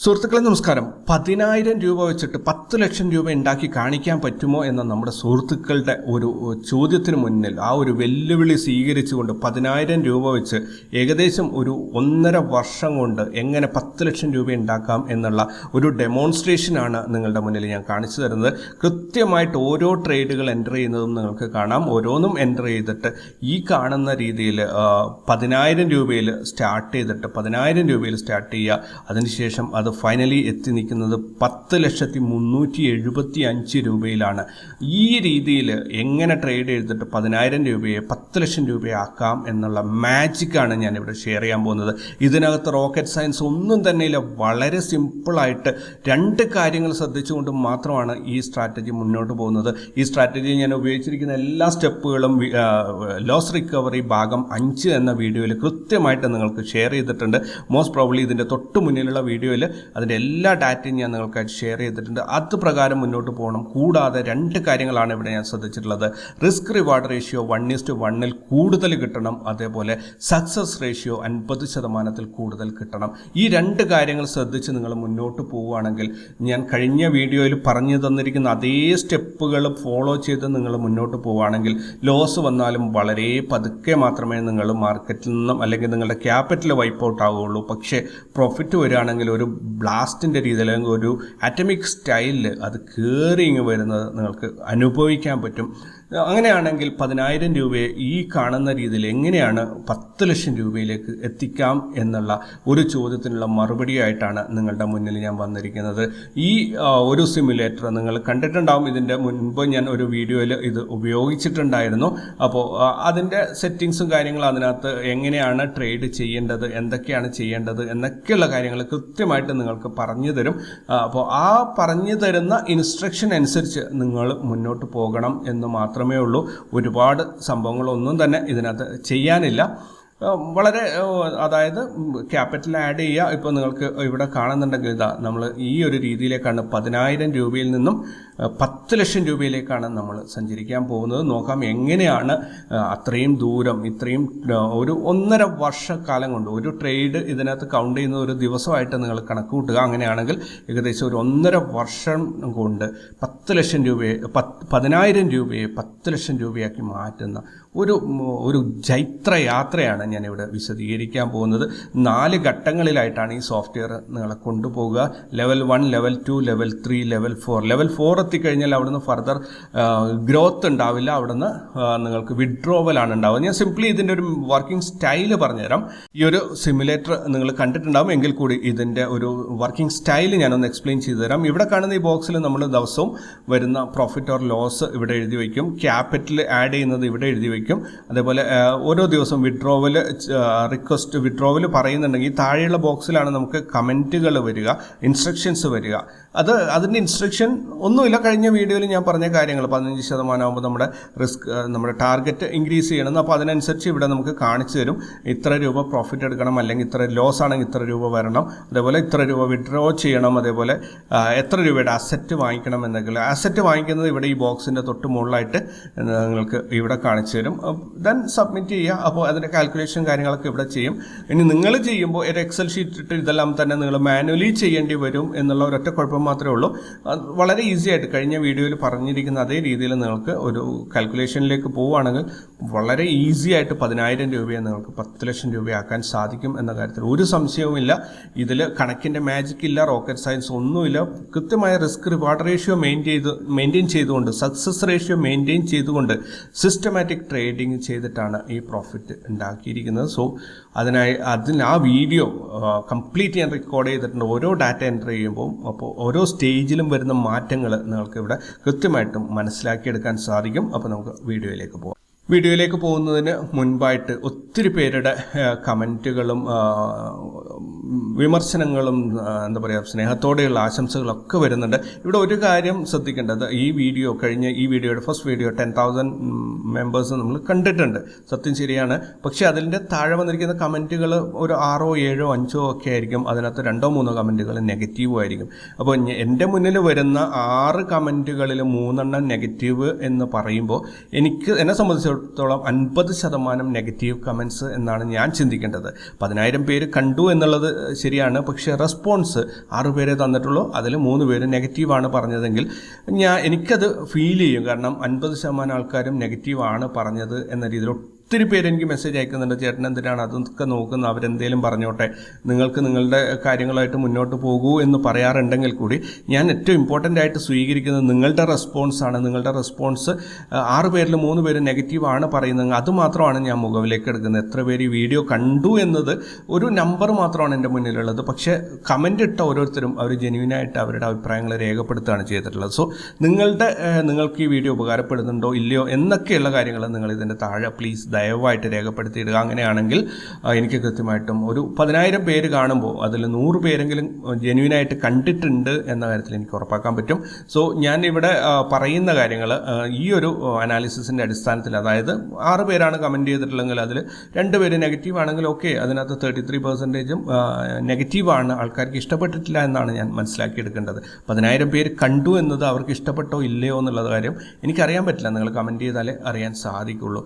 സുഹൃത്തുക്കളെ നമസ്കാരം. 10,000 രൂപ വെച്ചിട്ട് 10 ലക്ഷം രൂപ ഉണ്ടാക്കി കാണിക്കാൻ പറ്റുമോ എന്ന നമ്മുടെ സുഹൃത്തുക്കളുടെ ഒരു ചോദ്യത്തിന് മുന്നിൽ ആ ഒരു വെല്ലുവിളി സ്വീകരിച്ചുകൊണ്ട് 10,000 രൂപ വെച്ച് ഏകദേശം ഒരു 1.5 വർഷം കൊണ്ട് എങ്ങനെ 10 ലക്ഷം രൂപ ഉണ്ടാക്കാം എന്നുള്ള ഒരു ഡെമോൺസ്ട്രേഷനാണ് നിങ്ങളുടെ മുന്നിൽ ഞാൻ കാണിച്ചു തരുന്നത്. കൃത്യമായിട്ട് ഓരോ ട്രേഡുകൾ എൻ്റർ ചെയ്യുന്നതും നിങ്ങൾക്ക് കാണാം. ഓരോന്നും എൻ്റർ ചെയ്തിട്ട് ഈ കാണുന്ന രീതിയിൽ 10,000 രൂപയിൽ സ്റ്റാർട്ട് ചെയ്തിട്ട് 10,000 രൂപയിൽ സ്റ്റാർട്ട് ചെയ്യുക. അതിനുശേഷം അത് ഫൈനലി എത്തി നിൽക്കുന്നത് 10,375,000 രൂപയിലാണ്. ഈ രീതിയിൽ എങ്ങനെ ട്രേഡ് ചെയ്തിട്ട് 10,000 രൂപയെ 10 ലക്ഷം രൂപയാക്കാം എന്നുള്ള മാജിക്കാണ് ഞാനിവിടെ ഷെയർ ചെയ്യാൻ പോകുന്നത്. ഇതിനകത്ത് റോക്കറ്റ് സയൻസ് ഒന്നും തന്നെയില്ല. വളരെ സിമ്പിളായിട്ട് 2 കാര്യങ്ങൾ ശ്രദ്ധിച്ചുകൊണ്ട് മാത്രമാണ് ഈ സ്ട്രാറ്റജി മുന്നോട്ട് പോകുന്നത്. ഈ സ്ട്രാറ്റജി ഞാൻ ഉപയോഗിച്ചിരിക്കുന്ന എല്ലാ സ്റ്റെപ്പുകളും ലോസ് റിക്കവറി ഭാഗം 5 എന്ന വീഡിയോയിൽ കൃത്യമായിട്ട് നിങ്ങൾക്ക് ഷെയർ ചെയ്തിട്ടുണ്ട്. മോസ്റ്റ് പ്രോബ്ലി ഇതിൻ്റെ തൊട്ട് മുന്നിലുള്ള വീഡിയോയിൽ അതിൻ്റെ എല്ലാ ഡാറ്റയും ഞാൻ നിങ്ങൾക്കായിട്ട് ഷെയർ ചെയ്തിട്ടുണ്ട്. അത് പ്രകാരം മുന്നോട്ട് പോകണം. കൂടാതെ 2 കാര്യങ്ങളാണ് ഇവിടെ ഞാൻ ശ്രദ്ധിച്ചിട്ടുള്ളത്. റിസ്ക് റിവാർഡ് റേഷ്യോ 1:1 കൂടുതൽ കിട്ടണം. അതേപോലെ സക്സസ് റേഷ്യോ 50% കൂടുതൽ കിട്ടണം. ഈ 2 കാര്യങ്ങൾ ശ്രദ്ധിച്ച് നിങ്ങൾ മുന്നോട്ട് പോവുകയാണെങ്കിൽ ഞാൻ കഴിഞ്ഞ വീഡിയോയിൽ പറഞ്ഞു തന്നിരിക്കുന്ന അതേ സ്റ്റെപ്പുകൾ ഫോളോ ചെയ്ത് നിങ്ങൾ മുന്നോട്ട് പോവുകയാണെങ്കിൽ ലോസ് വന്നാലും വളരെ പതുക്കെ മാത്രമേ നിങ്ങൾ മാർക്കറ്റിൽ നിന്നും അല്ലെങ്കിൽ നിങ്ങളുടെ ക്യാപിറ്റൽ വൈപ്പ് ഔട്ട് ആവുകയുള്ളൂ. പക്ഷേ പ്രോഫിറ്റ് വരികയാണെങ്കിൽ ഒരു ബ്ലാസ്റ്റിൻ്റെ രീതിയിൽ അല്ലെങ്കിൽ ഒരു ആറ്റമിക് സ്റ്റൈലിൽ അത് കയറി വരുന്നത് നിങ്ങൾക്ക് അനുഭവിക്കാൻ പറ്റും. അങ്ങനെയാണെങ്കിൽ 10,000 രൂപയെ ഈ കാണുന്ന രീതിയിൽ എങ്ങനെയാണ് 10 ലക്ഷം രൂപയിലേക്ക് എത്തിക്കാം എന്നുള്ള ഒരു ചോദ്യത്തിനുള്ള മറുപടിയായിട്ടാണ് നിങ്ങളുടെ മുന്നിൽ ഞാൻ വന്നിരിക്കുന്നത്. ഈ ഒരു സിമുലേറ്റർ നിങ്ങൾ കണ്ടിട്ടുണ്ടാവും. ഇതിൻ്റെ മുൻപ് ഞാൻ ഒരു വീഡിയോയിൽ ഇത് ഉപയോഗിച്ചിട്ടുണ്ടായിരുന്നു. അപ്പോൾ അതിൻ്റെ സെറ്റിങ്സും കാര്യങ്ങളും അതിനകത്ത് എങ്ങനെയാണ് ട്രേഡ് ചെയ്യേണ്ടത്, എന്തൊക്കെയാണ് ചെയ്യേണ്ടത് എന്നൊക്കെയുള്ള കാര്യങ്ങൾ കൃത്യമായിട്ട് നിങ്ങൾക്ക് പറഞ്ഞു തരും. അപ്പോൾ ആ പറഞ്ഞു തരുന്ന ഇൻസ്ട്രക്ഷൻ അനുസരിച്ച് നിങ്ങൾ മുന്നോട്ട് പോകണം എന്ന് മാത്രമേ ഉള്ളൂ. ഒരുപാട് സംഭവങ്ങളൊന്നും തന്നെ ഇതിനകത്ത് ചെയ്യാനില്ല. വളരെ അതായത് ക്യാപിറ്റൽ ആഡ് ചെയ്യുക. ഇപ്പോൾ നിങ്ങൾക്ക് ഇവിടെ കാണുന്നുണ്ടെങ്കിൽ ഇതാ നമ്മൾ ഈ ഒരു രീതിയിലേക്കാണ് 10,000 രൂപയിൽ നിന്നും 10 ലക്ഷം രൂപയിലേക്കാണ് നമ്മൾ സഞ്ചരിക്കാൻ പോകുന്നത്. നോക്കാം എങ്ങനെയാണ് അത്രയും ദൂരം ഇത്രയും ഒരു 1.5 വർഷക്കാലം കൊണ്ട് ഒരു ട്രേഡ് ഇതിനകത്ത് കൗണ്ട് ചെയ്യുന്ന ഒരു ദിവസമായിട്ട് നിങ്ങൾ കണക്ക് കൂട്ടുക. അങ്ങനെയാണെങ്കിൽ ഏകദേശം ഒരു 1.5 വർഷം കൊണ്ട് 10 ലക്ഷം രൂപയെ 10,000 രൂപയെ 10 ലക്ഷം രൂപയാക്കി മാറ്റുന്ന ഒരു ജൈത്രയാത്രയാണ് ഞാനിവിടെ വിശദീകരിക്കാൻ പോകുന്നത്. 4 ഘട്ടങ്ങളിലായിട്ടാണ് ഈ സോഫ്റ്റ്വെയർ നിങ്ങളെ കൊണ്ടുപോകുക. Level 1, level 2, level 3, level 4. Level 4 എത്തിക്കഴിഞ്ഞാൽ അവിടുന്ന് ഫർദർ ഗ്രോത്ത് ഉണ്ടാവില്ല. അവിടുന്ന് നിങ്ങൾക്ക് വിഡ്രോവലാണ് ഉണ്ടാവുക. ഞാൻ സിംപ്ലി ഇതിൻ്റെ ഒരു വർക്കിംഗ് സ്റ്റൈല് പറഞ്ഞുതരാം. ഈ ഒരു സിമുലേറ്റർ നിങ്ങൾ കണ്ടിട്ടുണ്ടാവും. എങ്കിൽ കൂടി ഇതിൻ്റെ ഒരു വർക്കിംഗ് സ്റ്റൈല് ഞാനൊന്ന് എക്സ്പ്ലെയിൻ ചെയ്തു തരാം. ഇവിടെ കാണുന്ന ഈ ബോക്സിൽ നമ്മൾ ദിവസവും വരുന്ന പ്രോഫിറ്റ് ഓർ ലോസ് ഇവിടെ എഴുതി വയ്ക്കും. ക്യാപിറ്റൽ ആഡ് ചെയ്യുന്നത് ഇവിടെ എഴുതി വയ്ക്കും. അതേപോലെ ഓരോ ദിവസം വിഡ്രോവൽ റിക്വസ്റ്റ് വിഡ്രോവൽ പറയുന്നുണ്ടെങ്കിൽ താഴെയുള്ള ബോക്സിലാണ് നമുക്ക് കമൻറ്റുകൾ വരിക, ഇൻസ്ട്രക്ഷൻസ് വരിക. അതിൻ്റെ ഇൻസ്ട്രക്ഷൻ ഒന്നുമില്ല. കഴിഞ്ഞ വീഡിയോയിൽ ഞാൻ പറഞ്ഞ കാര്യങ്ങൾ 15% ആകുമ്പോൾ നമ്മുടെ ടാർഗറ്റ് ഇൻക്രീസ് ചെയ്യണം. അപ്പോൾ അതിനനുസരിച്ച് ഇവിടെ നമുക്ക് കാണിച്ചു തരും. ഇത്ര രൂപ പ്രോഫിറ്റ് എടുക്കണം, അല്ലെങ്കിൽ ഇത്ര ലോസ് ആണെങ്കിൽ ഇത്ര രൂപ വരണം, അതേപോലെ ഇത്ര രൂപ വിഡ്രോ ചെയ്യണം, അതേപോലെ എത്ര രൂപയുടെ അസറ്റ് വാങ്ങിക്കണം എന്നൊക്കെ. അസറ്റ് വാങ്ങിക്കുന്നത് ഇവിടെ ഈ ബോക്സിൻ്റെ തൊട്ട് മുകളിലായിട്ട് നിങ്ങൾക്ക് ഇവിടെ കാണിച്ചു തരും. ദെൻ സബ്മിറ്റ് ചെയ്യുക. അപ്പോൾ അതിൻ്റെ കാൽക്കുലേഷൻ കാര്യങ്ങളൊക്കെ ഇവിടെ ചെയ്യും. ഇനി നിങ്ങൾ ചെയ്യുമ്പോൾ ഒരു എക്സൽ ഷീറ്റ് ഇട്ട് ഇതെല്ലാം തന്നെ നിങ്ങൾ മാനുവലി ചെയ്യേണ്ടി വരും എന്നുള്ള ഒരൊറ്റ കുഴപ്പം മാത്രമേ ഉള്ളൂ. വളരെ ഈസി ആയിട്ട് കഴിഞ്ഞ വീഡിയോയിൽ പറഞ്ഞിരിക്കുന്ന അതേ രീതിയിൽ നിങ്ങൾക്ക് ഒരു കാൽക്കുലേഷനിലേക്ക് പോവുകയാണെങ്കിൽ വളരെ ഈസി ആയിട്ട് 10,000 രൂപയെ നിങ്ങൾക്ക് 10 ലക്ഷം രൂപയാക്കാൻ സാധിക്കും എന്ന കാര്യത്തിൽ ഒരു സംശയവുമില്ല. ഇതിൽ കണക്കിൻ്റെ മാജിക് ഇല്ല, റോക്കറ്റ് സയൻസ് ഒന്നുമില്ല. കൃത്യമായ റിസ്ക് റിവാർഡ് റേഷ്യോ മെയിൻറ്റെയിൻ ചെയ്തുകൊണ്ട്, സക്സസ് റേഷ്യോ മെയിൻറ്റെയിൻ ചെയ്തുകൊണ്ട് സിസ്റ്റമാറ്റിക് ട്രേഡിംഗ് ചെയ്തിട്ടാണ് ഈ പ്രോഫിറ്റ് ഉണ്ടാക്കിയിരിക്കുന്നത്. സോ ആ വീഡിയോ കംപ്ലീറ്റ് ഞാൻ റെക്കോർഡ് ചെയ്തിട്ടുണ്ട്. ഓരോ ഡാറ്റ എൻ്റർ ചെയ്യുമ്പോൾ അപ്പോൾ ഓരോ സ്റ്റേജിലും വരുന്ന മാറ്റങ്ങൾ നിങ്ങൾക്ക് ഇവിടെ കൃത്യമായിട്ടും മനസ്സിലാക്കിയെടുക്കാൻ സാധിക്കും. അപ്പോൾ നമുക്ക് വീഡിയോയിലേക്ക് പോകാം. വീഡിയോയിലേക്ക് പോകുന്നതിന് മുൻപായിട്ട് ഒത്തിരി പേരുടെ കമൻറ്റുകളും വിമർശനങ്ങളും എന്താ പറയുക സ്നേഹത്തോടെയുള്ള ആശംസകളൊക്കെ വരുന്നുണ്ട്. ഇവിടെ ഒരു കാര്യം ശ്രദ്ധിക്കേണ്ടത്, ഈ വീഡിയോയുടെ ഫസ്റ്റ് വീഡിയോ 10,000 മെമ്പേഴ്സ് നമ്മൾ കണ്ടിട്ടുണ്ട്. സത്യം ശരിയാണ്. പക്ഷേ അതിൻ്റെ താഴെ വന്നിരിക്കുന്ന കമൻറ്റുകൾ ഒരു 6, 7, 5 ഒക്കെ ആയിരിക്കും. അതിനകത്ത് 2, 3 കമൻറ്റുകൾ നെഗറ്റീവും ആയിരിക്കും. അപ്പോൾ എൻ്റെ മുന്നിൽ വരുന്ന 6 കമൻറ്റുകളിൽ 3 നെഗറ്റീവ് എന്ന് പറയുമ്പോൾ എന്നെ സംബന്ധിച്ചിടത്തോളം 50% നെഗറ്റീവ് കമൻറ്റ്സ് എന്നാണ് ഞാൻ ചിന്തിക്കേണ്ടത്. 10,000 പേര് കണ്ടു എന്നുള്ളത് ശരിയാണ്. പക്ഷേ റെസ്പോൺസ് 6 പേരെ തന്നിട്ടുള്ളൂ, അതിൽ 3 പേര് നെഗറ്റീവാണ് പറഞ്ഞതെങ്കിൽ എനിക്കത് ഫീൽ ചെയ്യും. കാരണം 50% ആൾക്കാരും നെഗറ്റീവാണ് പറഞ്ഞത് എന്ന രീതിയിൽ ഒത്തിരി പേര് എനിക്ക് മെസ്സേജ് അയക്കുന്നുണ്ട്, ചേട്ടൻ എന്തിനാണ് അതൊക്കെ നോക്കുന്നത്, അവരെന്തേലും പറഞ്ഞോട്ടെ, നിങ്ങൾക്ക് നിങ്ങളുടെ കാര്യങ്ങളായിട്ട് മുന്നോട്ട് പോകൂ എന്ന് പറയാറുണ്ടെങ്കിൽ കൂടി ഞാൻ ഏറ്റവും ഇമ്പോർട്ടൻ്റ് ആയിട്ട് സ്വീകരിക്കുന്നത് നിങ്ങളുടെ റെസ്പോൺസാണ്. നിങ്ങളുടെ റെസ്പോൺസ് 6 പേരിൽ 3 പേര് നെഗറ്റീവാണ് പറയുന്നത്, അതുമാത്രമാണ് ഞാൻ മുഖവിലേക്ക് എടുക്കുന്നത്. എത്ര പേര് ഈ വീഡിയോ കണ്ടു എന്നത് ഒരു നമ്പർ മാത്രമാണ് എൻ്റെ മുന്നിലുള്ളത്. പക്ഷേ കമൻ്റ് ഇട്ട ഓരോരുത്തരും അവർ ജെന്യൂനായിട്ട് അവരുടെ അഭിപ്രായങ്ങൾ രേഖപ്പെടുത്തുകയാണ് ചെയ്തിട്ടുള്ളത്. സോ നിങ്ങൾക്ക് ഈ വീഡിയോ ഉപകാരപ്പെടുന്നുണ്ടോ ഇല്ലയോ എന്നൊക്കെയുള്ള കാര്യങ്ങൾ നിങ്ങൾ ഇതിൻ്റെ താഴെ പ്ലീസ് ദയവായിട്ട് രേഖപ്പെടുത്തിയിടുക. അങ്ങനെയാണെങ്കിൽ എനിക്ക് കൃത്യമായിട്ടും ഒരു 10,000 പേര് കാണുമ്പോൾ അതിൽ 100 പേരെങ്കിലും ജെന്യൂനായിട്ട് കണ്ടിട്ടുണ്ട് എന്ന കാര്യത്തിൽ എനിക്ക് ഉറപ്പാക്കാൻ പറ്റും. സോ ഞാൻ ഇവിടെ പറയുന്ന കാര്യങ്ങൾ ഈ ഒരു അനാലിസിസിൻ്റെ അടിസ്ഥാനത്തിൽ, അതായത് 6 പേരാണ് കമൻറ്റ് ചെയ്തിട്ടുള്ളെങ്കിൽ അതിൽ 2 പേര് നെഗറ്റീവ് ആണെങ്കിൽ ഓക്കെ, അതിനകത്ത് 33% നെഗറ്റീവാണ്, ആൾക്കാർക്ക് ഇഷ്ടപ്പെട്ടിട്ടില്ല എന്നാണ് ഞാൻ മനസ്സിലാക്കിയെടുക്കേണ്ടത്. 10,000 പേര് കണ്ടു എന്നത് അവർക്ക് ഇഷ്ടപ്പെട്ടോ ഇല്ലയോ എന്നുള്ള കാര്യം എനിക്കറിയാൻ പറ്റില്ല, നിങ്ങൾ കമൻറ്റ് ചെയ്താലേ അറിയാൻ സാധിക്കുള്ളൂ.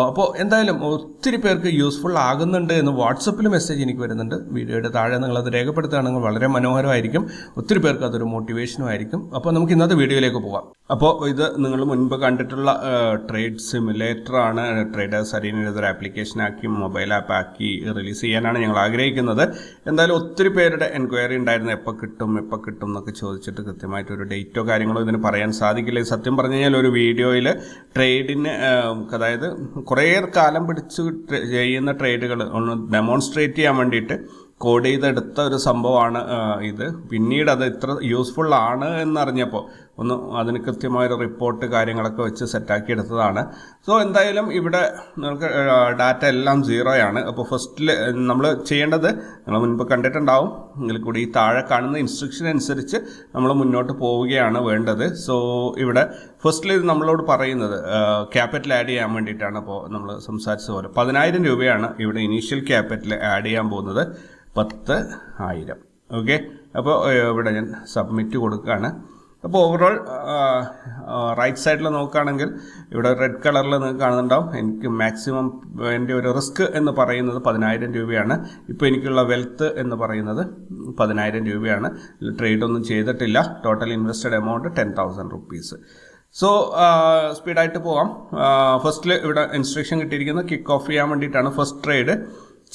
അപ്പോൾ എന്തായാലും ഒത്തിരി പേർക്ക് യൂസ്ഫുൾ ആകുന്നുണ്ട് എന്ന് വാട്സപ്പിൽ മെസ്സേജ് എനിക്ക് വരുന്നുണ്ട്. വീഡിയോയുടെ താഴെ നിങ്ങളത് രേഖപ്പെടുത്തുകയാണെങ്കിൽ വളരെ മനോഹരമായിരിക്കും, ഒത്തിരി പേർക്ക് അതൊരു മോട്ടിവേഷനും ആയിരിക്കും. അപ്പോൾ നമുക്ക് ഇന്നത്തെ വീഡിയോയിലേക്ക് പോകാം. അപ്പോൾ ഇത് നിങ്ങൾ മുൻപ് കണ്ടിട്ടുള്ള ട്രേഡ് സിമുലേറ്റർ ആണ്. ട്രേഡേഴ്സ് അരീന ഇതൊരു ആപ്ലിക്കേഷനാക്കി മൊബൈൽ ആപ്പ് ആക്കി റിലീസ് ചെയ്യാനാണ് ഞങ്ങൾ ആഗ്രഹിക്കുന്നത്. എന്തായാലും ഒത്തിരി പേരുടെ എൻക്വയറി ഉണ്ടായിരുന്നു, എപ്പോൾ കിട്ടും എന്നൊക്കെ ചോദിച്ചിട്ട് കൃത്യമായിട്ടൊരു ഡേറ്റോ കാര്യങ്ങളോ ഇതിന് പറയാൻ സാധിക്കില്ല. സത്യം പറഞ്ഞു കഴിഞ്ഞാൽ ഒരു വീഡിയോയിൽ ട്രേഡിന്, അതായത് കുറേ കാലം പിടിച്ച് ചെയ്യുന്ന ട്രേഡുകൾ ഒന്ന് ഡെമോൺസ്ട്രേറ്റ് ചെയ്യാൻ വേണ്ടിയിട്ട് കോഡ് ചെയ്തെടുത്ത ഒരു സംഭവമാണ് ഇത്. പിന്നീട് അത് ഇത്ര യൂസ്ഫുൾ ആണ് എന്നറിഞ്ഞപ്പോൾ അതിന് കൃത്യമായൊരു റിപ്പോർട്ട് കാര്യങ്ങളൊക്കെ വെച്ച് സെറ്റാക്കി എടുത്തതാണ്. സോ എന്തായാലും ഇവിടെ നിങ്ങൾക്ക് ഡാറ്റ എല്ലാം 0 അപ്പോൾ ഫസ്റ്റിൽ നമ്മൾ ചെയ്യേണ്ടത്, നിങ്ങൾ മുൻപ് കണ്ടിട്ടുണ്ടാവും, എങ്കിൽ കൂടി ഈ താഴെ കാണുന്ന ഇൻസ്ട്രക്ഷൻ അനുസരിച്ച് നമ്മൾ മുന്നോട്ട് പോവുകയാണ് വേണ്ടത്. സോ ഇവിടെ ഫസ്റ്റിൽ ഇത് നമ്മളോട് പറയുന്നത് ക്യാപിറ്റൽ ആഡ് ചെയ്യാൻ വേണ്ടിയിട്ടാണ്. അപ്പോൾ നമ്മൾ സംസാരിച്ച പോലെ 10,000 രൂപയാണ് ഇവിടെ ഇനീഷ്യൽ ക്യാപിറ്റൽ ആഡ് ചെയ്യാൻ പോകുന്നത്, 10,000. ഓക്കെ, അപ്പോൾ ഇവിടെ ഞാൻ സബ്മിറ്റ് കൊടുക്കുകയാണ്. അപ്പോൾ ഓവറോൾ റൈറ്റ് സൈഡിൽ നോക്കുകയാണെങ്കിൽ ഇവിടെ റെഡ് കളറിൽ നിങ്ങൾക്ക് കാണുന്നുണ്ടാവും, എനിക്ക് മാക്സിമം എൻ്റെ ഒരു റിസ്ക് എന്ന് പറയുന്നത് 10,000 രൂപയാണ്. ഇപ്പോൾ എനിക്കുള്ള വെൽത്ത് എന്ന് പറയുന്നത് 10,000 രൂപയാണ്. ട്രേഡൊന്നും ചെയ്തിട്ടില്ല. Total invested amount 10,000 rupees. So സ്പീഡായിട്ട് പോകാം. ഫസ്റ്റിൽ ഇവിടെ ഇൻസ്ട്രക്ഷൻ കിട്ടിയിരിക്കുന്നത് കിക്ക് ഓഫ് ചെയ്യാൻ വേണ്ടിയിട്ടാണ്. ഫസ്റ്റ് ട്രേഡ്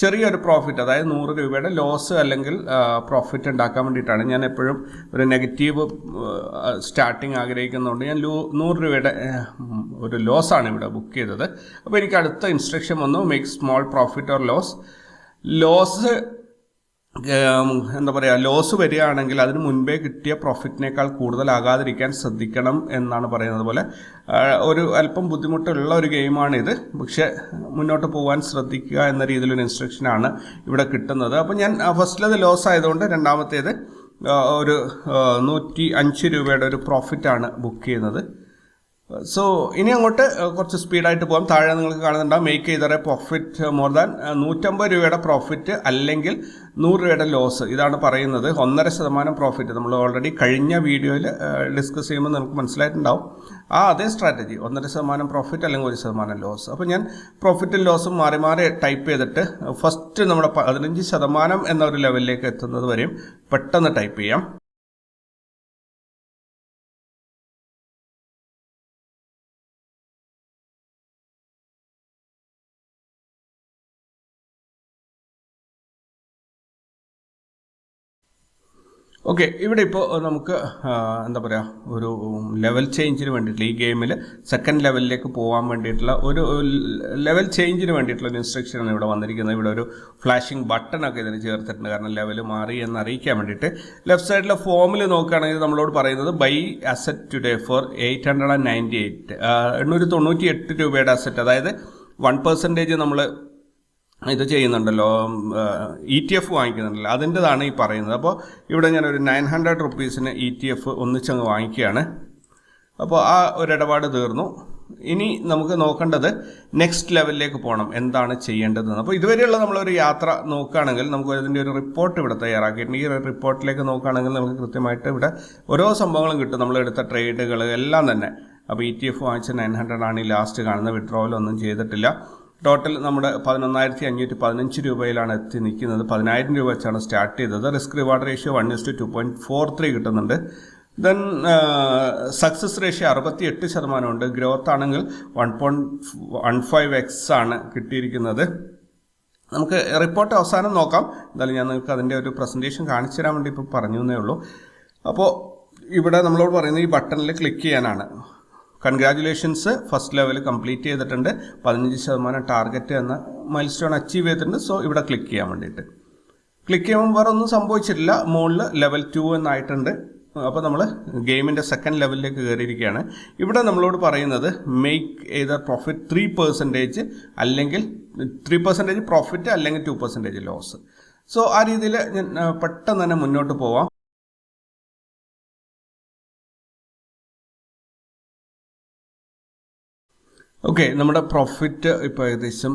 ചെറിയൊരു പ്രോഫിറ്റ്, അതായത് 100 രൂപയുടെ ലോസ് അല്ലെങ്കിൽ പ്രോഫിറ്റ് ഉണ്ടാക്കാൻ വേണ്ടിയിട്ടാണ്. ഞാൻ എപ്പോഴും ഒരു നെഗറ്റീവ് സ്റ്റാർട്ടിങ് ആഗ്രഹിക്കുന്നതുകൊണ്ട് ഞാൻ 100 രൂപയുടെ ഒരു ലോസാണ് ഇവിടെ ബുക്ക് ചെയ്തത്. അപ്പോൾ എനിക്ക് അടുത്ത ഇൻസ്ട്രക്ഷൻ വന്നു, make small profit or loss എന്താ പറയുക, ലോസ് വരികയാണെങ്കിൽ അതിന് മുൻപേ കിട്ടിയ പ്രോഫിറ്റിനേക്കാൾ കൂടുതലാകാതിരിക്കാൻ ശ്രദ്ധിക്കണം എന്നാണ് പറയുന്നത്. പോലെ ഒരു അല്പം ബുദ്ധിമുട്ടുള്ള ഒരു ഗെയിമാണിത്, പക്ഷേ മുന്നോട്ട് പോകാൻ ശ്രദ്ധിക്കുക എന്ന രീതിയിലൊരു ഇൻസ്ട്രക്ഷനാണ് ഇവിടെ കിട്ടുന്നത്. അപ്പോൾ ഞാൻ ഫസ്റ്റിലത് ലോസ് ആയതുകൊണ്ട് രണ്ടാമത്തേത് ഒരു 105 രൂപയുടെ ഒരു പ്രോഫിറ്റാണ് ബുക്ക് ചെയ്യുന്നത്. സോ ഇനി അങ്ങോട്ട് കുറച്ച് സ്പീഡായിട്ട് പോകാം. താഴെ നിങ്ങൾക്ക് കാണുന്നുണ്ടാവും, മേക്ക് ചെയ്തറ പ്രോഫിറ്റ് മോർ ദാൻ 150 രൂപയുടെ പ്രോഫിറ്റ് അല്ലെങ്കിൽ 100 രൂപയുടെ ലോസ്. ഇതാണ് പറയുന്നത്. 1.5% പ്രോഫിറ്റ് നമ്മൾ ഓൾറെഡി കഴിഞ്ഞ വീഡിയോയിൽ ഡിസ്കസ് ചെയ്യുമ്പോൾ നമുക്ക് മനസ്സിലായിട്ടുണ്ടാവും. അതേ സ്ട്രാറ്റജി, 1.5% പ്രോഫിറ്റ് അല്ലെങ്കിൽ 1% ലോസ്. അപ്പോൾ ഞാൻ പ്രോഫിറ്റും ലോസും മാറി മാറി ടൈപ്പ് ചെയ്തിട്ട് ഫസ്റ്റ് നമ്മുടെ 15% എന്നൊരു ലെവലിലേക്ക് എത്തുന്നത് വരെയും പെട്ടെന്ന് ടൈപ്പ് ചെയ്യാം. ഓക്കെ, ഇവിടെ ഇപ്പോൾ നമുക്ക് എന്താ പറയുക, ഒരു ലെവൽ ചേഞ്ചിന് വേണ്ടിയിട്ടുള്ള ഈ ഗെയിമിൽ സെക്കൻഡ് ലെവലിലേക്ക് പോകാൻ വേണ്ടിയിട്ടുള്ള ഒരു ലെവൽ ചേഞ്ചിന് വേണ്ടിയിട്ടുള്ള ഒരു ഇൻസ്ട്രക്ഷനാണ് ഇവിടെ വന്നിരിക്കുന്നത്. ഇവിടെ ഒരു ഫ്ലാഷിംഗ് ബട്ടണൊക്കെ ഇതിന് ചേർത്തിട്ടുണ്ട്, കാരണം ലെവൽ മാറി എന്ന് അറിയിക്കാൻ വേണ്ടിയിട്ട്. ലെഫ്റ്റ് സൈഡിലെ ഫോമിൽ നോക്കുകയാണെങ്കിൽ നമ്മളോട് പറയുന്നത് ബൈ അസറ്റ് ടുഡേ ഫോർ 898 രൂപയുടെ അസറ്റ്, അതായത് 1% നമ്മൾ ഇത് ചെയ്യുന്നുണ്ടല്ലോ, ETF വാങ്ങിക്കുന്നുണ്ടല്ലോ, അതിൻ്റെതാണ് ഈ പറയുന്നത്. അപ്പോൾ ഇവിടെ ഞാനൊരു 900 റുപ്പീസിന് ETF ഒന്നിച്ചങ്ങ് വാങ്ങിക്കുകയാണ്. അപ്പോൾ ആ ഒരു ഇടപാട് തീർന്നു. ഇനി നമുക്ക് നോക്കേണ്ടത് നെക്സ്റ്റ് ലെവലിലേക്ക് പോകണം, എന്താണ് ചെയ്യേണ്ടതെന്ന്. അപ്പോൾ ഇതുവരെയുള്ള നമ്മളൊരു യാത്ര നോക്കുകയാണെങ്കിൽ നമുക്ക് അതിൻ്റെ ഒരു റിപ്പോർട്ട് ഇവിടെ തയ്യാറാക്കിയിട്ടുണ്ട്. ഈ റിപ്പോർട്ടിലേക്ക് നോക്കുകയാണെങ്കിൽ നമുക്ക് കൃത്യമായിട്ട് ഇവിടെ ഓരോ സംഭവങ്ങളും കിട്ടും, നമ്മളെടുത്ത ട്രേഡുകൾ എല്ലാം തന്നെ. അപ്പോൾ ETF വാങ്ങിച്ച 900 ആണ് ഈ ലാസ്റ്റ് കാണുന്ന, വിഡ്രോവലൊന്നും ചെയ്തിട്ടില്ല. ടോട്ടൽ നമ്മുടെ 11,515 രൂപയിലാണ് എത്തി നിൽക്കുന്നത്. 10,000 രൂപ വെച്ചാണ് സ്റ്റാർട്ട് ചെയ്തത്. റിസ്ക് റിവാർഡ് റേഷ്യോ 1:2.43 കിട്ടുന്നുണ്ട്. ദെൻ സക്സസ് റേഷ്യോ 68% ഉണ്ട്. ഗ്രോത്ത് ആണെങ്കിൽ 1.15x ആണ് കിട്ടിയിരിക്കുന്നത്. നമുക്ക് റിപ്പോർട്ട് അവസാനം നോക്കാം. എന്തായാലും ഞാൻ നിങ്ങൾക്ക് അതിൻ്റെ ഒരു പ്രസൻറ്റേഷൻ കാണിച്ചു തരാൻ വേണ്ടി ഇപ്പോൾ പറഞ്ഞു എന്നേ ഉള്ളൂ. അപ്പോൾ ഇവിടെ നമ്മളോട് പറയുന്നത് ഈ ബട്ടണിൽ ക്ലിക്ക് ചെയ്യാനാണ്. കൺഗ്രാജുലേഷൻസ്, ഫസ്റ്റ് ലെവൽ കംപ്ലീറ്റ് ചെയ്തിട്ടുണ്ട്, 15% ടാർഗറ്റ് എന്ന മൈൽ സ്റ്റോൺ അച്ചീവ് ചെയ്തിട്ടുണ്ട്. സോ ഇവിടെ ക്ലിക്ക് ചെയ്യാൻ വേണ്ടിയിട്ട് ക്ലിക്ക് ചെയ്യുമ്പോൾ വേറെ ഒന്നും സംഭവിച്ചിട്ടില്ല. മുകളിൽ ലെവൽ 2 എന്നായിട്ടുണ്ട്. അപ്പോൾ നമ്മൾ ഗെയിമിൻ്റെ സെക്കൻഡ് ലെവലിലേക്ക് കയറിയിരിക്കുകയാണ്. ഇവിടെ നമ്മളോട് പറയുന്നത് മേക്ക് ഏതർ പ്രോഫിറ്റ് 3% അല്ലെങ്കിൽ 3% പ്രോഫിറ്റ് അല്ലെങ്കിൽ 2% ലോസ്. സോ ആ രീതിയിൽ ഞാൻ പെട്ടെന്ന് തന്നെ മുന്നോട്ട് പോവാം. ഓക്കെ, നമ്മുടെ പ്രോഫിറ്റ് ഇപ്പോൾ ഏകദേശം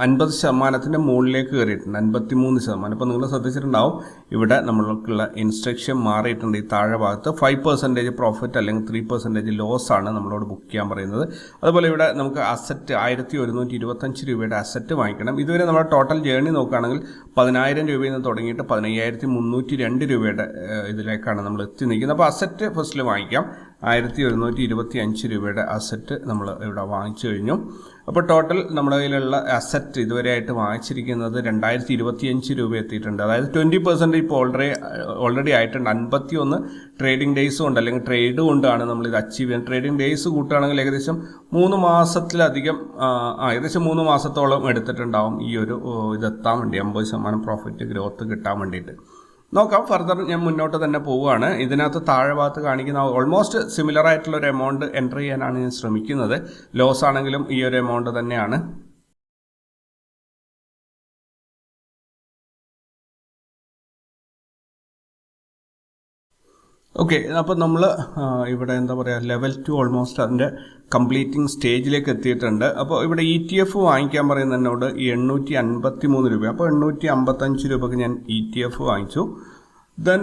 50% മുകളിലേക്ക് കയറിയിട്ടുണ്ട്, 53%. ഇപ്പോൾ നിങ്ങൾ ശ്രദ്ധിച്ചിട്ടുണ്ടാവും ഇവിടെ നമ്മൾക്കുള്ള ഇൻസ്ട്രക്ഷൻ മാറിയിട്ടുണ്ട്. ഈ താഴെ ഭാഗത്ത് 5% പ്രോഫിറ്റ് അല്ലെങ്കിൽ 3% ലോസ് ആണ് നമ്മളോട് ബുക്ക് ചെയ്യാൻ പറയുന്നത്. അതുപോലെ ഇവിടെ നമുക്ക് അസറ്റ് 1,125 രൂപയുടെ അസറ്റ് വാങ്ങിക്കണം. ഇതുവരെ നമ്മുടെ ടോട്ടൽ ജേർണി നോക്കുകയാണെങ്കിൽ 10,000 രൂപയിൽ നിന്ന് തുടങ്ങിയിട്ട് 15,302 രൂപയുടെ ഇതിലേക്കാണ് നമ്മൾ എത്തി നിൽക്കുന്നത്. അപ്പോൾ അസറ്റ് ഫസ്റ്റിൽ വാങ്ങിക്കാം. 1,125 രൂപയുടെ അസറ്റ് നമ്മൾ ഇവിടെ വാങ്ങിച്ചു കഴിഞ്ഞു. അപ്പോൾ ടോട്ടൽ നമ്മുടെ കയ്യിലുള്ള അസറ്റ് ഇതുവരെയായിട്ട് വാങ്ങിച്ചിരിക്കുന്നത് 2,025 രൂപ എത്തിയിട്ടുണ്ട്. അതായത് 20% ഇപ്പോൾ ഓൾറെഡി ആയിട്ടുണ്ട്. 51 ട്രേഡിംഗ് ഡേയ്സും ഉണ്ട്, അല്ലെങ്കിൽ ട്രേഡ് കൊണ്ടാണ് നമ്മൾ ഇത് അച്ചീവ് ചെയ്യുന്നത്. ട്രേഡിംഗ് ഡേയ്സ് കൂട്ടുകയാണെങ്കിൽ ഏകദേശം 3 മാസത്തിലധികം, ഏകദേശം 3 മാസത്തോളം എടുത്തിട്ടുണ്ടാവും ഈ ഒരു ഇതെത്താൻ വേണ്ടി, 50% പ്രോഫിറ്റ് ഗ്രോത്ത് കിട്ടാൻ വേണ്ടിയിട്ട്. നോക്കാം, ഫർദർ ഞാൻ മുന്നോട്ട് തന്നെ പോവുകയാണ്. ഇതിനകത്ത് താഴെ ഭാഗത്ത് കാണിക്കുന്ന ഓൾമോസ്റ്റ് സിമിലർ ആയിട്ടുള്ള ഒരു എമൗണ്ട് എൻ്റർ ചെയ്യാനാണ് ഞാൻ ശ്രമിക്കുന്നത്. ലോസ് ആണെങ്കിലും ഈ ഒരു എമൗണ്ട് തന്നെയാണ്. ഓക്കെ, അപ്പോൾ നമ്മൾ ഇവിടെ എന്താ പറയുക, ലെവൽ 2 ഓൾമോസ്റ്റ് അതിൻ്റെ കംപ്ലീറ്റിംഗ് സ്റ്റേജിലേക്ക് എത്തിയിട്ടുണ്ട്. അപ്പോൾ ഇവിടെ ETF വാങ്ങിക്കാൻ പറയുന്ന എന്നോട് 853 രൂപ. അപ്പോൾ 855 രൂപയ്ക്ക് ഞാൻ ETF വാങ്ങിച്ചു. ദെൻ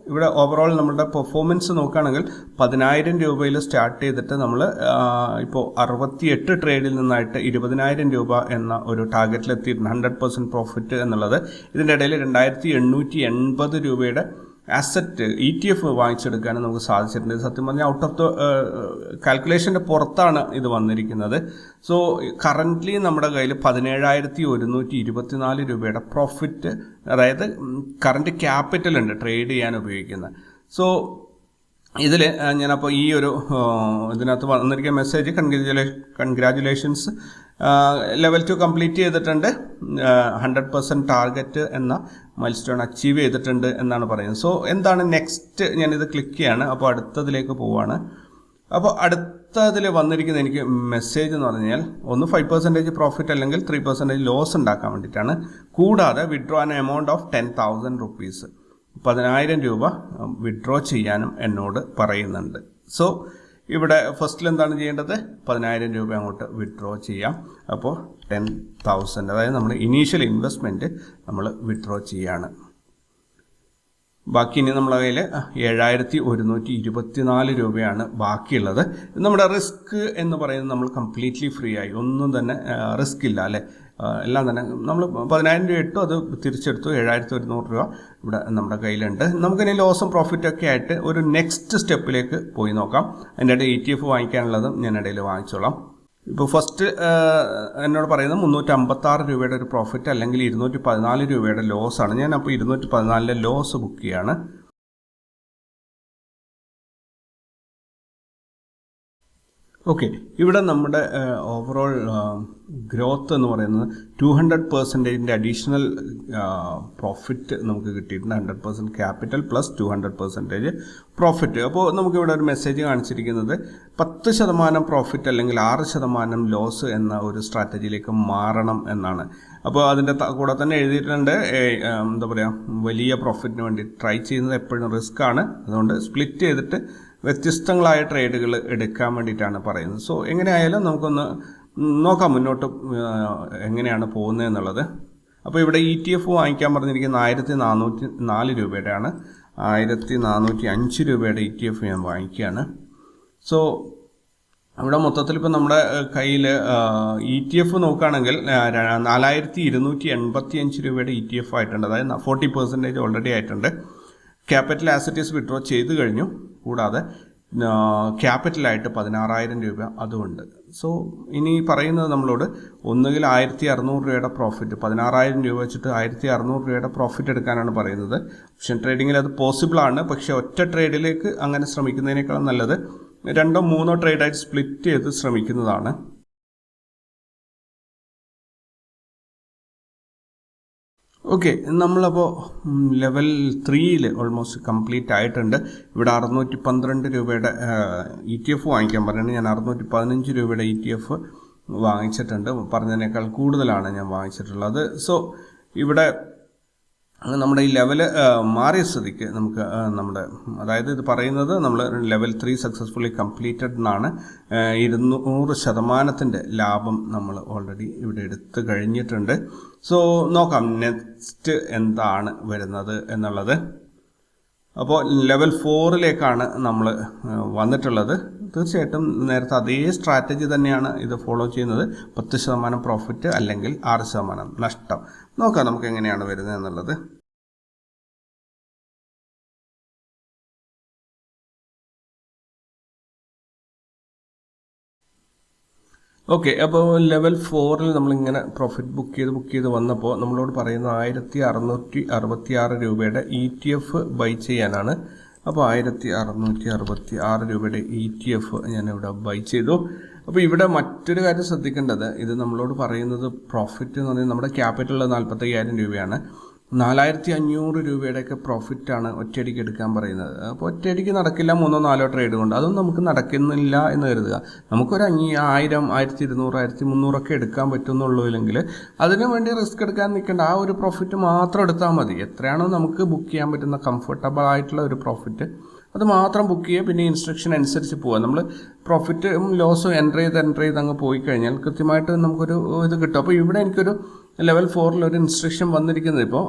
ഇവിടെ ഓവറോൾ നമ്മുടെ പെർഫോമൻസ് നോക്കുകയാണെങ്കിൽ 10,000 രൂപയിൽ സ്റ്റാർട്ട് ചെയ്തിട്ട് നമ്മൾ ഇപ്പോൾ 68 ട്രേഡിൽ നിന്നായിട്ട് 20,000 രൂപ എന്ന ഒരു ടാർഗറ്റിലെത്തിയിട്ടുണ്ട്. 100% പ്രോഫിറ്റ് എന്നുള്ളത്. ഇതിൻ്റെ ഇടയിൽ 2,880 രൂപയുടെ അസറ്റ് ETF വാങ്ങിച്ചെടുക്കാനും നമുക്ക് സാധിച്ചിട്ടുണ്ട്. സത്യം പറഞ്ഞാൽ ഔട്ട് ഓഫ് ദ കാൽക്കുലേഷൻ്റെ പുറത്താണ് ഇത് വന്നിരിക്കുന്നത്. സോ കറൻ്റ്ലി നമ്മുടെ കയ്യിൽ 17,124 രൂപയുടെ പ്രോഫിറ്റ്, അതായത് കറൻറ്റ് ക്യാപിറ്റൽ ഉണ്ട് ട്രേഡ് ചെയ്യാൻ ഉപയോഗിക്കുന്നത്. സോ ഇതിൽ ഞാനപ്പോൾ ഈ ഒരു ഇതിനകത്ത് വന്നിരിക്കുന്ന മെസ്സേജ് കൺഗ്രാജുലേഷൻസ്, ലെവൽ 2 കംപ്ലീറ്റ് ചെയ്തിട്ടുണ്ട്, 100% ടാർഗറ്റ് എന്ന മൈൽ സ്റ്റോൺ അച്ചീവ് ചെയ്തിട്ടുണ്ട് എന്നാണ് പറയുന്നത്. സോ എന്താണ് നെക്സ്റ്റ്, ഞാനിത് ക്ലിക്ക് ചെയ്യാണ്. അപ്പോൾ അടുത്തതിലേക്ക് പോവുകയാണ്. അപ്പോൾ അടുത്തതിൽ വന്നിരിക്കുന്ന എനിക്ക് മെസ്സേജ് എന്ന് പറഞ്ഞാൽ ഒന്ന് 5% പ്രോഫിറ്റ് അല്ലെങ്കിൽ 3% ലോസ് ഉണ്ടാക്കാൻ വേണ്ടിയിട്ടാണ്. കൂടാതെ withdraw an amount of 10,000 rupees, 10,000 രൂപ വിഡ്രോ ചെയ്യാനും എന്നോട് പറയുന്നുണ്ട്. സോ ഇവിടെ ഫസ്റ്റിൽ എന്താണ് ചെയ്യേണ്ടത്, 10,000 രൂപ അങ്ങോട്ട് വിഡ്രോ ചെയ്യാം. അപ്പോൾ 10,000, അതായത് നമ്മൾ ഇനീഷ്യൽ ഇൻവെസ്റ്റ്മെൻറ്റ് നമ്മൾ വിഡ്രോ ചെയ്യാണ്. ബാക്കി ഇനി നമ്മുടെ കയ്യിൽ 7,124 രൂപയാണ് ബാക്കിയുള്ളത്. നമ്മുടെ റിസ്ക് എന്ന് പറയുന്നത് നമ്മൾ കംപ്ലീറ്റ്ലി ഫ്രീ ആയി, ഒന്നും തന്നെ റിസ്ക് ഇല്ല അല്ലേ. എല്ലാം തന്നെ നമ്മൾ 10,000 രൂപ ഇട്ടു, അത് തിരിച്ചെടുത്തു, 7,100 രൂപ ഇവിടെ നമ്മുടെ കയ്യിലുണ്ട്. നമുക്കിനി ലോസും പ്രോഫിറ്റൊക്കെ ആയിട്ട് ഒരു നെക്സ്റ്റ് സ്റ്റെപ്പിലേക്ക് പോയി നോക്കാം. അതിൻ്റെ ഇടയിൽ ETF വാങ്ങിക്കാനുള്ളതും ഞാൻ ഇടയിൽ വാങ്ങിച്ചോളാം. ഇപ്പോൾ ഫസ്റ്റ് എന്നോട് പറയുന്നത് 356 രൂപയുടെ ഒരു പ്രോഫിറ്റ് അല്ലെങ്കിൽ 214 രൂപയുടെ ലോസാണ്. ഞാൻ അപ്പോൾ 214 ലോസ് ബുക്ക് ചെയ്യാണ്. ഓക്കെ, ഇവിടെ നമ്മുടെ ഓവറോൾ ഗ്രോത്ത് എന്ന് പറയുന്നത് 200% അഡീഷണൽ പ്രോഫിറ്റ് നമുക്ക് കിട്ടിയിട്ടുണ്ട്. 100% ക്യാപിറ്റൽ പ്ലസ് 200% പ്രോഫിറ്റ്. അപ്പോൾ നമുക്കിവിടെ ഒരു മെസ്സേജ് കാണിച്ചിരിക്കുന്നത് 10% പ്രോഫിറ്റ് അല്ലെങ്കിൽ 6% ലോസ് എന്ന ഒരു സ്ട്രാറ്റജിയിലേക്ക് മാറണം എന്നാണ്. അപ്പോൾ അതിൻ്റെ കൂടെ തന്നെ എഴുതിയിട്ടുണ്ട്, എന്താ പറയുക, വലിയ പ്രോഫിറ്റിന് വേണ്ടി ട്രൈ ചെയ്യുന്നത് എപ്പോഴും റിസ്ക് ആണ്. അതുകൊണ്ട് സ്പ്ലിറ്റ് ചെയ്തിട്ട് വ്യത്യസ്തങ്ങളായ ട്രേഡുകൾ എടുക്കാൻ വേണ്ടിയിട്ടാണ് പറയുന്നത്. സോ എങ്ങനെയായാലും നമുക്കൊന്ന് നോക്കാം മുന്നോട്ട് എങ്ങനെയാണ് പോകുന്നത് എന്നുള്ളത്. അപ്പോൾ ഇവിടെ ETF വാങ്ങിക്കാൻ പറഞ്ഞിരിക്കുന്ന 1,404 രൂപയുടെയാണ്. 1,405 രൂപയുടെ ETF ഞാൻ വാങ്ങിക്കുകയാണ്. സോ ഇവിടെ മൊത്തത്തിൽ ഇപ്പോൾ നമ്മുടെ കയ്യിൽ ETF നോക്കുകയാണെങ്കിൽ 4285 രൂപയുടെ ETF ആയിട്ടുണ്ട്. അതായത് 40% ഓൾറെഡി ആയിട്ടുണ്ട്. ക്യാപിറ്റൽ ആസറ്റീസ് വിഡ്രോ ചെയ്ത് കഴിഞ്ഞു. കൂടാതെ ക്യാപിറ്റലായിട്ട് 16,000 രൂപ അതുമുണ്ട്. സോ ഇനി പറയുന്നത് നമ്മളോട് ഒന്നുകിൽ 1600 രൂപയുടെ പ്രോഫിറ്റ്, 16,000 രൂപ വെച്ചിട്ട് 1600 രൂപയുടെ പ്രോഫിറ്റ് എടുക്കാനാണ് പറയുന്നത്. ഓപ്ഷൻ ട്രേഡിങ്ങിൽ അത് പോസിബിൾ ആണ്. പക്ഷേ ഒറ്റ ട്രേഡിലേക്ക് അങ്ങനെ ശ്രമിക്കുന്നതിനേക്കാളും നല്ലത് 2 or 3 ട്രേഡായിട്ട് സ്പ്ലിറ്റ് ചെയ്ത് ശ്രമിക്കുന്നതാണ്. ഓക്കെ, നമ്മളപ്പോൾ ലെവൽ 3യിൽ ഓൾമോസ്റ്റ് കംപ്ലീറ്റ് ആയിട്ടുണ്ട്. ഇവിടെ 612 രൂപയുടെ ETF വാങ്ങിക്കാൻ പറഞ്ഞിട്ടുണ്ട്. ഞാൻ 615 രൂപയുടെ ETF വാങ്ങിച്ചിട്ടുണ്ട്. പറഞ്ഞതിനേക്കാൾ കൂടുതലാണ് ഞാൻ വാങ്ങിച്ചിട്ടുള്ളത്. സോ ഇവിടെ നമ്മുടെ ഈ ലെവൽ മാറിയ സ്ഥിതിക്ക് നമുക്ക് അതായത് ഇത് പറയുന്നത് നമ്മൾ ലെവൽ 3 സക്സസ്ഫുള്ളി കംപ്ലീറ്റഡ് എന്നാണ്. 200% ലാഭം നമ്മൾ ഓൾറെഡി ഇവിടെ എടുത്തു കഴിഞ്ഞിട്ടുണ്ട്. സോ നോക്കാം നെക്സ്റ്റ് എന്താണ് വരുന്നത് എന്നുള്ളത്. അപ്പോൾ ലെവൽ 4ലേക്കാണ് നമ്മൾ വന്നിട്ടുള്ളത്. തീർച്ചയായിട്ടും നേരത്തെ അതേ സ്ട്രാറ്റജി തന്നെയാണ് ഇത് ഫോളോ ചെയ്യുന്നത്. 10% പ്രോഫിറ്റ് അല്ലെങ്കിൽ 6% നഷ്ടം. നോക്കാം നമുക്ക് എങ്ങനെയാണ് വരുന്നത് എന്നുള്ളത്. ഓക്കെ, അപ്പോൾ ലെവൽ 4ൽ നമ്മളിങ്ങനെ പ്രോഫിറ്റ് ബുക്ക് ചെയ്ത് വന്നപ്പോൾ നമ്മളോട് പറയുന്നത് 1666 രൂപയുടെ ETF ബൈ ചെയ്യാനാണ്. അപ്പോൾ 1666 രൂപയുടെ ETF ഞാനിവിടെ ബൈ ചെയ്തു. അപ്പോൾ ഇവിടെ മറ്റൊരു കാര്യം ശ്രദ്ധിക്കേണ്ടത്, ഇത് നമ്മളോട് പറയുന്നത് പ്രോഫിറ്റ് എന്ന് പറഞ്ഞാൽ നമ്മുടെ ക്യാപിറ്റൽ 45,000 രൂപയാണ്. 4500 രൂപയുടെയൊക്കെ പ്രോഫിറ്റാണ് ഒറ്റയടിക്ക് എടുക്കാൻ പറയുന്നത്. അപ്പോൾ ഒറ്റയടിക്ക് നടക്കില്ല, 3-4 ട്രേഡ് കൊണ്ട്. അതൊന്നും നമുക്ക് നടക്കുന്നില്ല എന്ന് കരുതുക. നമുക്കൊരു 1000, 1200, 1300 എടുക്കാൻ പറ്റുന്നുള്ളൂല്ലെങ്കിൽ അതിനു വേണ്ടി റിസ്ക് എടുക്കാൻ നിൽക്കേണ്ട. ആ ഒരു പ്രോഫിറ്റ് മാത്രം എടുത്താൽ മതി. എത്രയാണോ നമുക്ക് ബുക്ക് ചെയ്യാൻ പറ്റുന്ന കംഫർട്ടബിൾ ആയിട്ടുള്ള ഒരു പ്രോഫിറ്റ് അത് മാത്രം ബുക്ക് ചെയ്യുക. പിന്നെ ഇൻസ്ട്രക്ഷൻ അനുസരിച്ച് പോവുക. നമ്മൾ പ്രോഫിറ്റും ലോസും എൻ്റർ ചെയ്ത് അങ്ങ് പോയി കഴിഞ്ഞാൽ കൃത്യമായിട്ട് നമുക്കൊരു ഇത് കിട്ടും. അപ്പോൾ ഇവിടെ എനിക്കൊരു ലെവൽ 4ൽ ഒരു ഇൻസ്ട്രക്ഷൻ വന്നിരിക്കുന്നത് ഇപ്പോൾ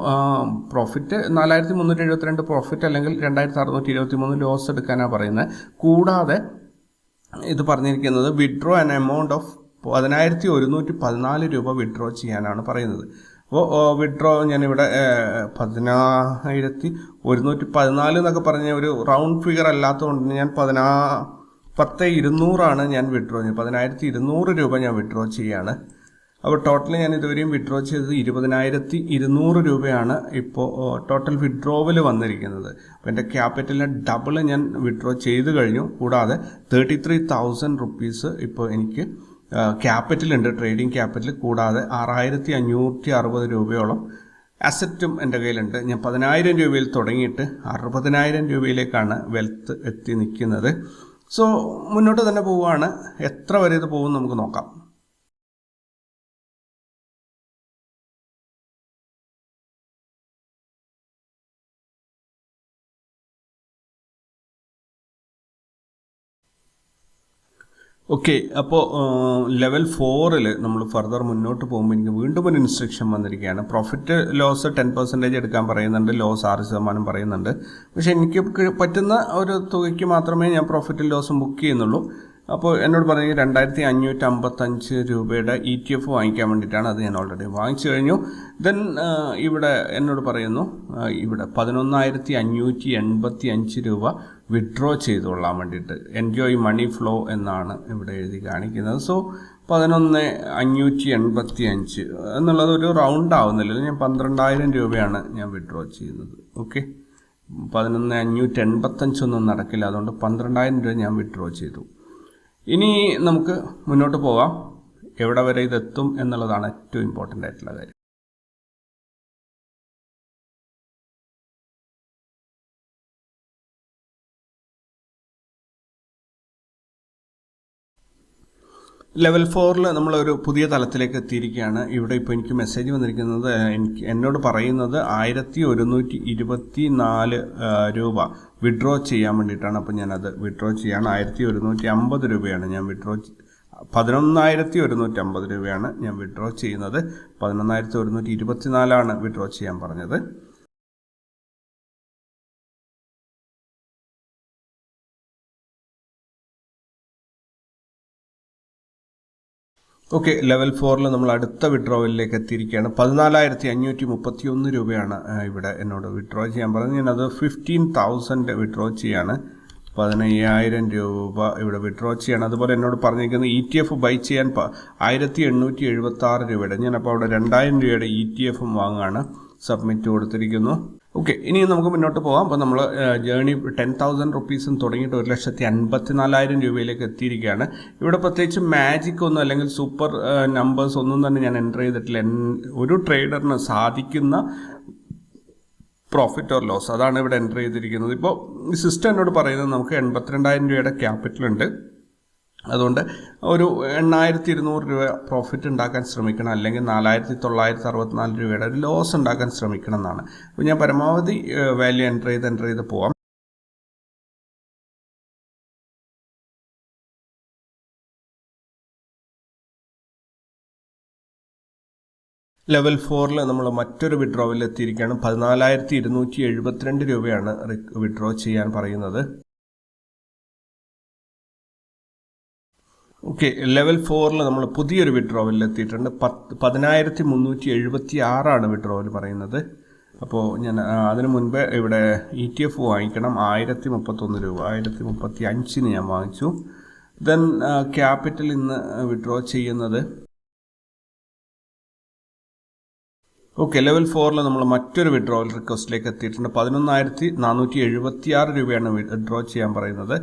പ്രോഫിറ്റ് 4372 പ്രോഫിറ്റ് അല്ലെങ്കിൽ 2623 ലോസ് എടുക്കാനാണ് പറയുന്നത്. കൂടാതെ ഇത് പറഞ്ഞിരിക്കുന്നത് വിഡ്രോ ആൻ എമൗണ്ട് ഓഫ് 1114 രൂപ വിഡ്രോ ചെയ്യാനാണ് പറയുന്നത്. അപ്പോൾ വിഡ്രോ ഞാനിവിടെ 1114 എന്നൊക്കെ പറഞ്ഞ ഒരു റൗണ്ട് ഫിഗർ അല്ലാത്തതുകൊണ്ട് ഞാൻ 10,200 ഞാൻ വിഡ്രോ ചെയ്യുന്നത്. 10,200 രൂപ ഞാൻ വിഡ്രോ ചെയ്യാണ്. അപ്പോൾ ടോട്ടൽ ഞാൻ ഇതുവരെയും വിഡ്രോ ചെയ്തത് 20,200 രൂപയാണ് ഇപ്പോൾ ടോട്ടൽ വിഡ്രോവൽ വന്നിരിക്കുന്നത്. അപ്പോൾ എൻ്റെ ക്യാപിറ്റലിനെ ഡബിൾ ഞാൻ വിഡ്രോ ചെയ്ത് കഴിഞ്ഞു. കൂടാതെ 33,000 റുപ്പീസ് ഇപ്പോൾ എനിക്ക് ക്യാപിറ്റലുണ്ട്, ട്രേഡിംഗ് ക്യാപിറ്റൽ. കൂടാതെ 6,560 രൂപയോളം അസറ്റും എൻ്റെ കയ്യിലുണ്ട്. ഞാൻ 10,000 രൂപയിൽ തുടങ്ങിയിട്ട് 60,000 രൂപയിലേക്കാണ് വെൽത്ത് എത്തി നിൽക്കുന്നത്. സോ മുന്നോട്ട് തന്നെ പോവുകയാണ്. എത്ര വരെ ഇത് പോകും നമുക്ക് നോക്കാം. ഓക്കെ, അപ്പോൾ ലെവൽ 4ൽ നമ്മൾ ഫർദർ മുന്നോട്ട് പോകുമ്പോൾ എനിക്ക് വീണ്ടും ഒരു ഇൻസ്ട്രക്ഷൻ വന്നിരിക്കുകയാണ്. പ്രോഫിറ്റ് ലോസ് 10% എടുക്കാൻ പറയുന്നുണ്ട്, ലോസ് 6% പറയുന്നുണ്ട്. പക്ഷേ എനിക്ക് പറ്റുന്ന ഒരു തുകയ്ക്ക് മാത്രമേ ഞാൻ പ്രോഫിറ്റും ലോസും ബുക്ക് ചെയ്യുന്നുള്ളൂ. അപ്പോൾ എന്നോട് പറഞ്ഞെങ്കിൽ 2,555 രൂപയുടെ ETF വാങ്ങിക്കാൻ വേണ്ടിയിട്ടാണ്. അത് ഞാൻ ഓൾറെഡി വാങ്ങിച്ചു കഴിഞ്ഞു. ദെൻ ഇവിടെ എന്നോട് പറയുന്നു ഇവിടെ 11,585 രൂപ വിഡ്രോ ചെയ്തുകൊള്ളാൻ വേണ്ടിയിട്ട്. എൻജോയ് മണി ഫ്ലോ എന്നാണ് ഇവിടെ എഴുതി കാണിക്കുന്നത്. സോ 11,585 എന്നുള്ളത് ഒരു റൗണ്ട് ആവുന്നില്ല. ഞാൻ 12,000 രൂപയാണ് ഞാൻ വിഡ്രോ ചെയ്യുന്നത്. ഓക്കെ, 11,585 ഒന്നും നടക്കില്ല. അതുകൊണ്ട് 12,000 രൂപ ഞാൻ വിഡ്രോ ചെയ്തു. ഇനി നമുക്ക് മുന്നോട്ട് പോകാം. എവിടെ വരെ ഇതെത്തും എന്നുള്ളതാണ് ഏറ്റവും ഇമ്പോർട്ടൻ്റ് ആയിട്ടുള്ള കാര്യം. ലെവൽ 4ൽ നമ്മളൊരു പുതിയ തലത്തിലേക്ക് എത്തിയിരിക്കുകയാണ്. ഇവിടെ ഇപ്പോൾ എനിക്ക് മെസ്സേജ് വന്നിരിക്കുന്നത്, എന്നോട് പറയുന്നത് 1,124 രൂപ വിഡ്രോ ചെയ്യാൻ വേണ്ടിയിട്ടാണ്. അപ്പോൾ ഞാനത് വിഡ്രോ ചെയ്യാണ്. 1,150 രൂപയാണ് ഞാൻ വിഡ്രോ 11,150 രൂപയാണ് ഞാൻ വിഡ്രോ ചെയ്യുന്നത്. 11,124 വിഡ്രോ ചെയ്യാൻ പറഞ്ഞത്. ഓക്കെ, ലെവൽ 4 നമ്മൾ അടുത്ത വിഡ്രോവലിലേക്ക് എത്തിയിരിക്കുകയാണ്. 14,531 രൂപയാണ് ഇവിടെ എന്നോട് വിഡ്രോ ചെയ്യാൻ പറഞ്ഞത്. ഞാനത് 15,000 വിഡ്രോ ചെയ്യാണ്. 15,000 രൂപ ഇവിടെ വിഡ്രോ ചെയ്യാണ്. അതുപോലെ എന്നോട് പറഞ്ഞിരിക്കുന്നത് ETF ബൈ ചെയ്യാൻ 1,876 രൂപയുടെ. ഞാനപ്പോൾ അവിടെ 2,000 രൂപയുടെ ETF വാങ്ങുകയാണ്. സബ്മിറ്റ് കൊടുത്തിരിക്കുന്നു. ഓക്കെ, ഇനി നമുക്ക് മുന്നോട്ട് പോകാം. അപ്പോൾ നമ്മൾ ജേണി 10,000 റുപ്പീസും തുടങ്ങിയിട്ട് 1,54,000 രൂപയിലേക്ക് എത്തിയിരിക്കുകയാണ്. ഇവിടെ പ്രത്യേകിച്ച് മാജിക് ഒന്നും അല്ലെങ്കിൽ സൂപ്പർ നമ്പേഴ്സ് ഒന്നും തന്നെ ഞാൻ എൻ്റർ ചെയ്തിട്ടില്ല. ഒരു ട്രേഡറിന് സാധിക്കുന്ന പ്രോഫിറ്റ് ഓർ ലോസ് അതാണ് ഇവിടെ എൻ്റർ ചെയ്തിരിക്കുന്നത്. ഇപ്പോൾ ഈ സിസ്റ്റം എന്നോട് പറയുന്നത് നമുക്ക് 82,000 രൂപയുടെ ക്യാപിറ്റലുണ്ട്. അതുകൊണ്ട് ഒരു 8,200 രൂപ പ്രോഫിറ്റ് ഉണ്ടാക്കാൻ ശ്രമിക്കണം, അല്ലെങ്കിൽ 4,964 രൂപയുടെ ഒരു ലോസ് ഉണ്ടാക്കാൻ ശ്രമിക്കണം എന്നാണ്. അപ്പോൾ ഞാൻ പരമാവധി വാല്യൂ എൻ്റർ ചെയ്ത് പോവാം. ലെവൽ 4 നമ്മൾ മറ്റൊരു വിഡ്രോവിൽ എത്തിയിരിക്കുകയാണ്. 14,272 രൂപയാണ് വിഡ്രോ ചെയ്യാൻ പറയുന്നത്. ഓക്കെ, ലെവൽ 4 നമ്മൾ പുതിയൊരു വിഡ്രോവലിൽ എത്തിയിട്ടുണ്ട്. 10,376 വിഡ്രോവൽ പറയുന്നത്. അപ്പോൾ ഞാൻ അതിനു മുൻപ് ഇവിടെ ETF വാങ്ങിക്കണം. 1,031 രൂപ, 1,035 ഞാൻ വാങ്ങിച്ചു. ദെൻ ക്യാപിറ്റൽ ഇന്ന് വിഡ്രോ ചെയ്യുന്നത്. ഓക്കെ, ലെവൽ 4 നമ്മൾ മറ്റൊരു വിഡ്രോവൽ റിക്വസ്റ്റിലേക്ക് എത്തിയിട്ടുണ്ട്. 11,476 രൂപയാണ് വിഡ്രോ ചെയ്യാൻ പറയുന്നത്.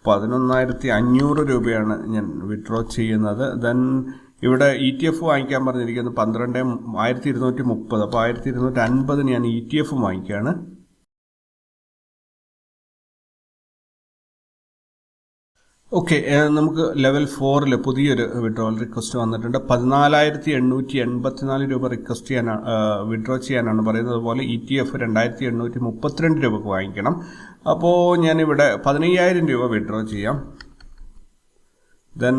11,500 രൂപയാണ് ഞാൻ വിഡ്രോ ചെയ്യുന്നത്. ദെൻ ഇവിടെ ETF വാങ്ങിക്കാൻ പറഞ്ഞിരിക്കുന്നത് 1,230. അപ്പോൾ 1,250 ഞാൻ ETF വാങ്ങിക്കുകയാണ്. ഓക്കെ, നമുക്ക് ലെവൽ 4 പുതിയൊരു വിഡ്രോവൽ റിക്വസ്റ്റ് വന്നിട്ടുണ്ട്. 14,884 രൂപ റിക്വസ്റ്റ് ചെയ്യാനാണ് വിഡ്രോ ചെയ്യാനാണ് പറയുന്നത്. അതുപോലെ ETF 2,832 രൂപക്ക് വാങ്ങിക്കണം. അപ്പോൾ ഞാനിവിടെ 15,000 രൂപ വിഡ്രോ ചെയ്യാം. ദെൻ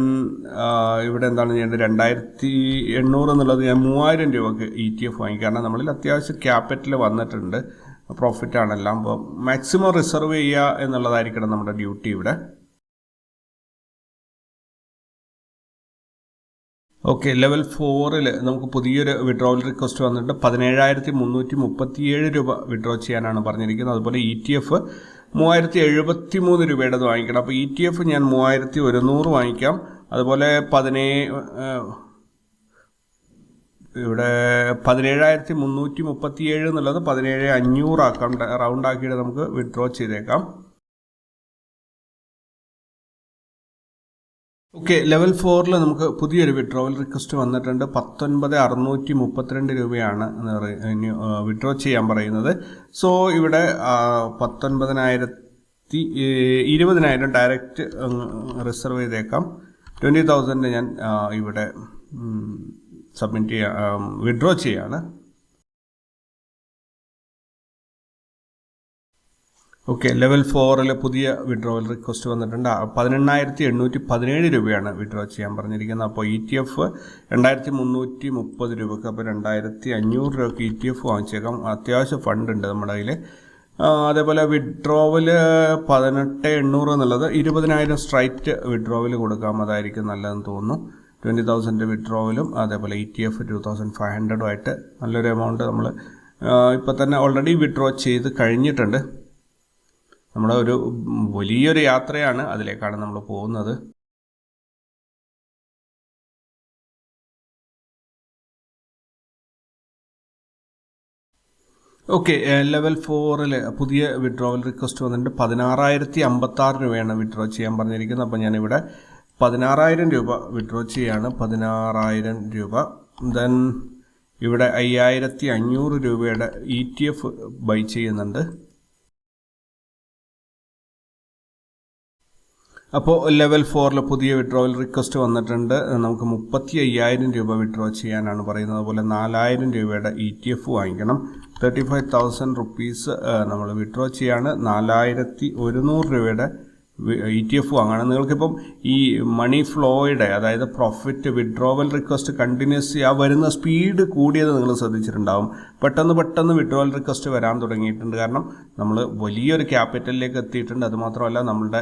ഇവിടെ എന്താണ് ചെയ്യേണ്ടത്? 2,800 എന്നുള്ളത് ഞാൻ 3,000 രൂപക്ക് ETF വാങ്ങിക്കും. കാരണം നമ്മളിൽ അത്യാവശ്യം ക്യാപിറ്റൽ വന്നിട്ടുണ്ട്, പ്രോഫിറ്റാണെല്ലാം. അപ്പോൾ മാക്സിമം റിസർവ് ചെയ്യുക എന്നുള്ളതായിരിക്കണം നമ്മുടെ ഡ്യൂട്ടി ഇവിടെ. ഓക്കെ, ലെവൽ 4 നമുക്ക് പുതിയൊരു വിഡ്രോവൽ റിക്വസ്റ്റ് വന്നിട്ട് 17,337 രൂപ വിഡ്രോ ചെയ്യാനാണ് പറഞ്ഞിരിക്കുന്നത്. അതുപോലെ ETF 3,073 രൂപയുടേത് വാങ്ങിക്കണം. അപ്പോൾ ETF ഞാൻ 3,100 വാങ്ങിക്കാം. അതുപോലെ ഇവിടെ 17,337 എന്നുള്ളത് 17,500 ആക്കാം. റൗണ്ട് ആക്കിയിട്ട് നമുക്ക് വിഡ്രോ ചെയ്തേക്കാം. ഓക്കെ, ലെവൽ 4 നമുക്ക് പുതിയൊരു വിഡ്രോവൽ റിക്വസ്റ്റ് വന്നിട്ടുണ്ട്. 19,632 രൂപയാണ് വിഡ്രോ ചെയ്യാൻ പറയുന്നത്. സോ ഇവിടെ 20,000 ഡയറക്റ്റ് റിസർവ് ചെയ്തേക്കാം. 20,000 ഞാൻ ഇവിടെ സബ്മിറ്റ് വിഡ്രോ ചെയ്യാണ്. ഓക്കെ, ലെവൽ 4 പുതിയ വിഡ്രോവൽ റിക്വസ്റ്റ് വന്നിട്ടുണ്ട്. 18,817 രൂപയാണ് വിഡ്രോ ചെയ്യാൻ പറഞ്ഞിരിക്കുന്നത്. അപ്പോൾ ETF 2,330 രൂപക്ക്. അപ്പോൾ 2,500 രൂപക്ക് ETF വാങ്ങിച്ചേക്കാം. അത്യാവശ്യം ഫണ്ട് ഉണ്ട് നമ്മുടെ കയ്യിൽ. അതേപോലെ വിഡ്രോവൽ 18,800 എന്നുള്ളത് 20,000 സ്ട്രൈറ്റ് വിഡ്രോവൽ കൊടുക്കാം. അതായിരിക്കും നല്ലതെന്ന് തോന്നുന്നു. 20,000 വിഡ്രോവലും അതേപോലെ ETF 2,500 ആയിട്ട് നല്ലൊരു എമൗണ്ട് നമ്മൾ ഇപ്പോൾ തന്നെ ഓൾറെഡി വിഡ്രോ ചെയ്ത് കഴിഞ്ഞിട്ടുണ്ട്. നമ്മുടെ ഒരു വലിയൊരു യാത്രയാണ്, അതിലേക്കാണ് നമ്മൾ പോകുന്നത്. ഓക്കെ, ലെവൽ 4 പുതിയ വിഡ്രോവൽ റിക്വസ്റ്റ് വന്നിട്ട് 16,056 രൂപയാണ് വിഡ്രോ ചെയ്യാൻ പറഞ്ഞിരിക്കുന്നത്. അപ്പോൾ ഞാനിവിടെ 16,000 രൂപ വിഡ്രോ ചെയ്യാണ്. 16,000 രൂപ. ദെൻ ഇവിടെ 5,500 രൂപയുടെ ETF ബൈ ചെയ്യുന്നുണ്ട്. അപ്പോൾ ലെവൽ 4 പുതിയ വിഡ്രോവൽ റിക്വസ്റ്റ് വന്നിട്ടുണ്ട്. നമുക്ക് 35,000 രൂപ വിഡ്രോ ചെയ്യാനാണ് പറയുന്നത്. അതുപോലെ 4,000 രൂപയുടെ ETF വാങ്ങിക്കണം. 35,000 റുപ്പീസ് നമ്മൾ വിഡ്രോ ചെയ്യാണ്. 4,100 രൂപയുടെ ETF വാങ്ങണം. നിങ്ങൾക്കിപ്പം ഈ മണി ഫ്ലോയുടെ, അതായത് പ്രോഫിറ്റ് വിഡ്രോവൽ റിക്വസ്റ്റ് കണ്ടിന്യൂസ് ആ വരുന്ന സ്പീഡ് കൂടിയത് നിങ്ങൾ ശ്രദ്ധിച്ചിട്ടുണ്ടാവും. പെട്ടെന്ന് വിഡ്രോവൽ റിക്വസ്റ്റ് വരാൻ തുടങ്ങിയിട്ടുണ്ട്. കാരണം നമ്മൾ വലിയൊരു ക്യാപിറ്റലിലേക്ക് എത്തിയിട്ടുണ്ട്. അതുമാത്രമല്ല നമ്മളുടെ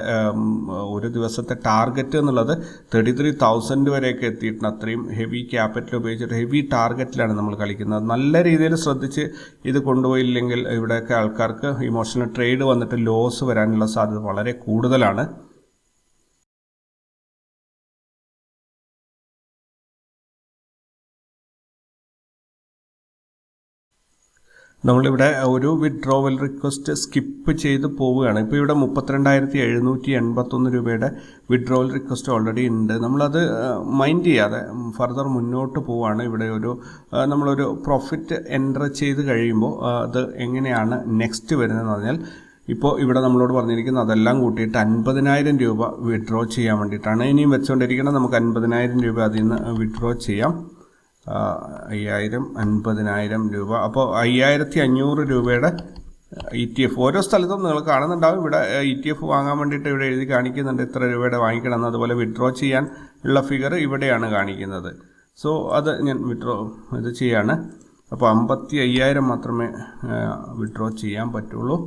ഒരു ദിവസത്തെ ടാർഗറ്റ് എന്നുള്ളത് 33,000 വരെയൊക്കെ എത്തിയിട്ടുണ്ട്. അത്രയും ഹെവി ക്യാപിറ്റൽ ഉപയോഗിച്ചിട്ട് ഹെവി ടാർഗറ്റിലാണ് നമ്മൾ കളിക്കുന്നത്. നല്ല രീതിയിൽ ശ്രദ്ധിച്ച് ഇത് കൊണ്ടുപോയില്ലെങ്കിൽ ഇവിടെയൊക്കെ ആൾക്കാർക്ക് ഇമോഷണൽ ട്രേഡ് വന്നിട്ട് ലോസ് വരാനുള്ള സാധ്യത വളരെ കൂടുതലാണ്. നമ്മളിവിടെ ഒരു വിഡ്രോവൽ റിക്വസ്റ്റ് സ്കിപ്പ് ചെയ്ത് പോവുകയാണ്. ഇപ്പോൾ ഇവിടെ 32,781 രൂപയുടെ വിഡ്രോവൽ റിക്വസ്റ്റ് ഓൾറെഡി ഉണ്ട്. നമ്മളത് മൈൻഡ് ചെയ്യാതെ ഫർദർ മുന്നോട്ട് പോവുകയാണ്. ഇവിടെ നമ്മളൊരു പ്രോഫിറ്റ് എൻ്റർ ചെയ്ത് കഴിയുമ്പോൾ അത് എങ്ങനെയാണ് നെക്സ്റ്റ് വരുന്നതെന്ന് പറഞ്ഞാൽ, ഇപ്പോൾ ഇവിടെ നമ്മളോട് പറഞ്ഞിരിക്കുന്നത് അതെല്ലാം കൂട്ടിയിട്ട് 50,000 രൂപ വിഡ്രോ ചെയ്യാൻ വേണ്ടിയിട്ടാണ്. ഇനിയും വെച്ചുകൊണ്ടിരിക്കുന്നത്. നമുക്ക് 50,000 രൂപ അതിൽ നിന്ന് വിഡ്രോ ചെയ്യാം. 5,000, 50,000 രൂപ. അപ്പോൾ 5,500 രൂപയുടെ ETF ഓരോ സ്ഥലത്തും നിങ്ങൾ കാണുന്നുണ്ടാവും. ഇവിടെ ETF വാങ്ങാൻ വേണ്ടിയിട്ട് ഇവിടെ എഴുതി കാണിക്കുന്നുണ്ട് എത്ര രൂപയുടെ വാങ്ങിക്കണം. അതുപോലെ വിഡ്രോ ചെയ്യാൻ ഉള്ള ഫിഗർ ഇവിടെയാണ് കാണിക്കുന്നത്. സോ അത് ഞാൻ വിഡ്രോ ഇത് ചെയ്യാണ്. അപ്പോൾ 55,000 മാത്രമേ വിഡ്രോ ചെയ്യാൻ പറ്റുള്ളൂ.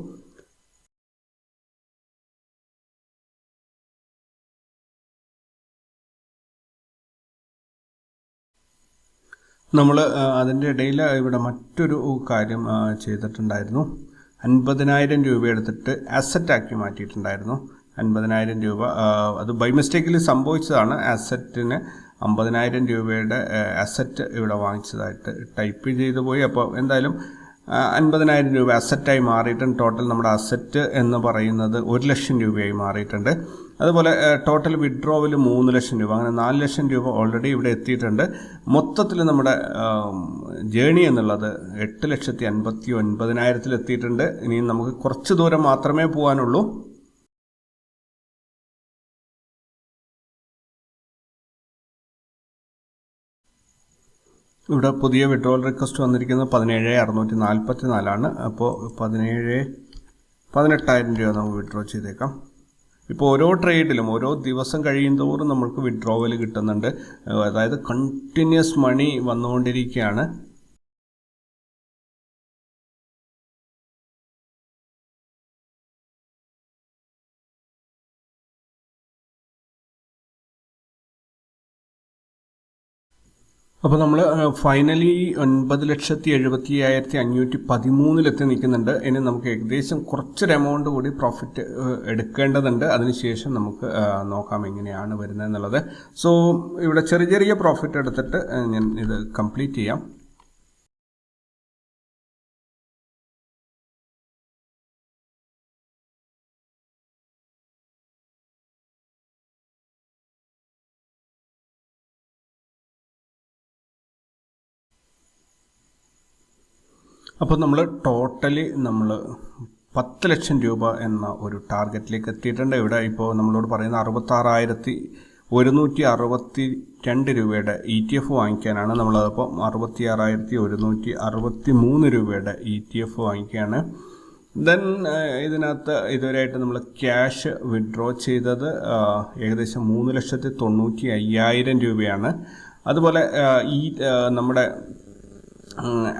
നമ്മൾ അതിൻ്റെ ഇടയിൽ ഇവിടെ മറ്റൊരു കാര്യം ചെയ്തിട്ടുണ്ടായിരുന്നു. 50,000 രൂപ എടുത്തിട്ട് അസറ്റാക്കി മാറ്റിയിട്ടുണ്ടായിരുന്നു. 50,000 രൂപ അത് ബൈ മിസ്റ്റേക്കിൽ സംഭവിച്ചതാണ്. അസറ്റിന് 50,000 രൂപയുടെ അസറ്റ് ഇവിടെ വാങ്ങിച്ചതായിട്ട് ടൈപ്പ് ചെയ്തു പോയി. അപ്പോൾ എന്തായാലും 50,000 രൂപ അസറ്റായി മാറിയിട്ടുണ്ട്. ടോട്ടൽ നമ്മുടെ അസറ്റ് എന്ന് പറയുന്നത് 1,00,000 രൂപയായി മാറിയിട്ടുണ്ട്. അതുപോലെ ടോട്ടൽ വിഡ്രോവൽ 3,00,000 രൂപ, അങ്ങനെ 4,00,000 രൂപ ഓൾറെഡി ഇവിടെ എത്തിയിട്ടുണ്ട്. മൊത്തത്തിൽ നമ്മുടെ ജേണി എന്നുള്ളത് 8,59,000 എത്തിയിട്ടുണ്ട്. ഇനിയും നമുക്ക് കുറച്ച് ദൂരം മാത്രമേ പോകാനുള്ളൂ. ഇവിടെ പുതിയ വിഡ്രോവൽ റിക്വസ്റ്റ് വന്നിരിക്കുന്നത് 17,644 അപ്പോൾ 18,000 രൂപ നമുക്ക് വിഡ്രോ ചെയ്തേക്കാം. ഇപ്പോൾ ഓരോ ട്രേഡിലും ഓരോ ദിവസം കഴിയുന്തോറും നമുക്ക് വിഡ്രോവൽ കിട്ടുന്നുണ്ട്. അതായത് കണ്ടിന്യൂസ് മണി വന്നുകൊണ്ടിരിക്കുകയാണ്. അപ്പോൾ നമ്മൾ ഫൈനലി 9,70,75,513 നിൽക്കുന്നുണ്ട്. ഇനി നമുക്ക് ഏകദേശം കുറച്ചൊരു എമൗണ്ട് കൂടി പ്രോഫിറ്റ് എടുക്കേണ്ടതുണ്ട്. അതിനുശേഷം നമുക്ക് നോക്കാം എങ്ങനെയാണ് വരുന്നത് എന്നുള്ളത്. സോ ഇവിടെ ചെറിയ പ്രോഫിറ്റ് എടുത്തിട്ട് ഞാൻ ഇത് കംപ്ലീറ്റ് ചെയ്യാം. അപ്പോൾ നമ്മൾ ടോട്ടലി 10,00,000 രൂപ എന്ന ഒരു ടാർഗറ്റിലേക്ക് എത്തിയിട്ടുണ്ട്. ഇവിടെ ഇപ്പോൾ നമ്മളോട് പറയുന്ന 66,162 രൂപയുടെ ETF വാങ്ങിക്കാനാണ്. നമ്മളതിപ്പോൾ 66,163 രൂപയുടെ ETF വാങ്ങിക്കുകയാണ്. ദെൻ ഇതിനകത്ത് ഇതുവരെയായിട്ട് നമ്മൾ ക്യാഷ് വിഡ്രോ ചെയ്തത് ഏകദേശം 3,95,000 രൂപയാണ്. അതുപോലെ ഈ നമ്മുടെ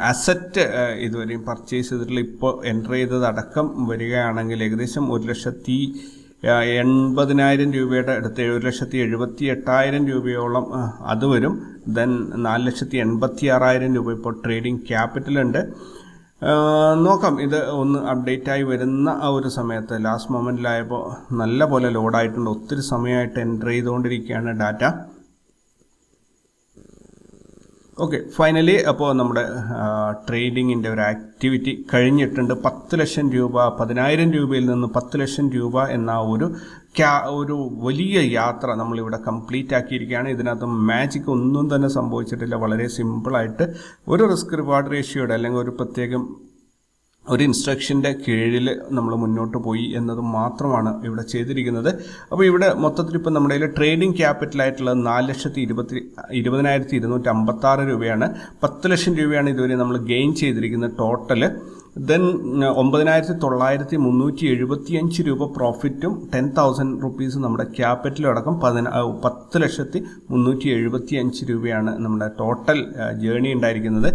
അസറ്റ് ഇതുവരെയും പർച്ചേസ് ചെയ്തിട്ടുള്ള ഇപ്പോൾ എൻ്റർ ചെയ്തത് അടക്കം വരികയാണെങ്കിൽ ഏകദേശം 1,80,000 രൂപയുടെ അടുത്ത് 1,78,000 രൂപയോളം അത് വരും. ദെൻ 4,86,000 രൂപ ഇപ്പോൾ ട്രേഡിംഗ് ക്യാപിറ്റലുണ്ട്. നോക്കാം, ഇത് ഒന്ന് അപ്ഡേറ്റായി വരുന്ന ആ ഒരു സമയത്ത് ലാസ്റ്റ് മൊമെൻറ്റിലായപ്പോൾ നല്ല പോലെ ലോഡായിട്ടുണ്ട്. ഒത്തിരി സമയമായിട്ട് എൻ്റർ ചെയ്തുകൊണ്ടിരിക്കുകയാണ് ഡാറ്റ. ഓക്കെ, ഫൈനലി അപ്പോൾ നമ്മുടെ ട്രേഡിങ്ങിൻ്റെ ഒരു ആക്ടിവിറ്റി കഴിഞ്ഞിട്ടുണ്ട്. 10,00,000 രൂപ 10,000 രൂപയിൽ നിന്ന് 10,00,000 രൂപ എന്ന ഒരു വലിയ യാത്ര നമ്മളിവിടെ കംപ്ലീറ്റ് ആക്കിയിരിക്കുകയാണ്. ഇതിനകത്ത് മാജിക് ഒന്നും തന്നെ സംഭവിച്ചിട്ടില്ല. വളരെ സിമ്പിളായിട്ട് ഒരു റിസ്ക് റിവാർഡ് റേഷ്യോയുടെ അല്ലെങ്കിൽ ഒരു പ്രത്യേകം ഒരു ഇൻസ്ട്രക്ഷൻ്റെ കീഴിൽ നമ്മൾ മുന്നോട്ട് പോയി എന്നത് മാത്രമാണ് ഇവിടെ ചെയ്തിരിക്കുന്നത്. അപ്പോൾ ഇവിടെ മൊത്തത്തിൽ ഇപ്പോൾ നമ്മുടെ കയ്യിൽ ട്രേഡിംഗ് ക്യാപിറ്റലായിട്ടുള്ളത് 4,20,256 രൂപയാണ്. 10,00,000 രൂപയാണ് ഇതുവരെ നമ്മൾ ഗെയിൻ ചെയ്തിരിക്കുന്നത് ടോട്ടൽ. ദെൻ 9,9375 രൂപ പ്രോഫിറ്റും 10,000 റുപ്പീസ് നമ്മുടെ ക്യാപിറ്റലും അടക്കം 10,375 രൂപയാണ് നമ്മുടെ ടോട്ടൽ ജേണി ഉണ്ടായിരിക്കുന്നത്.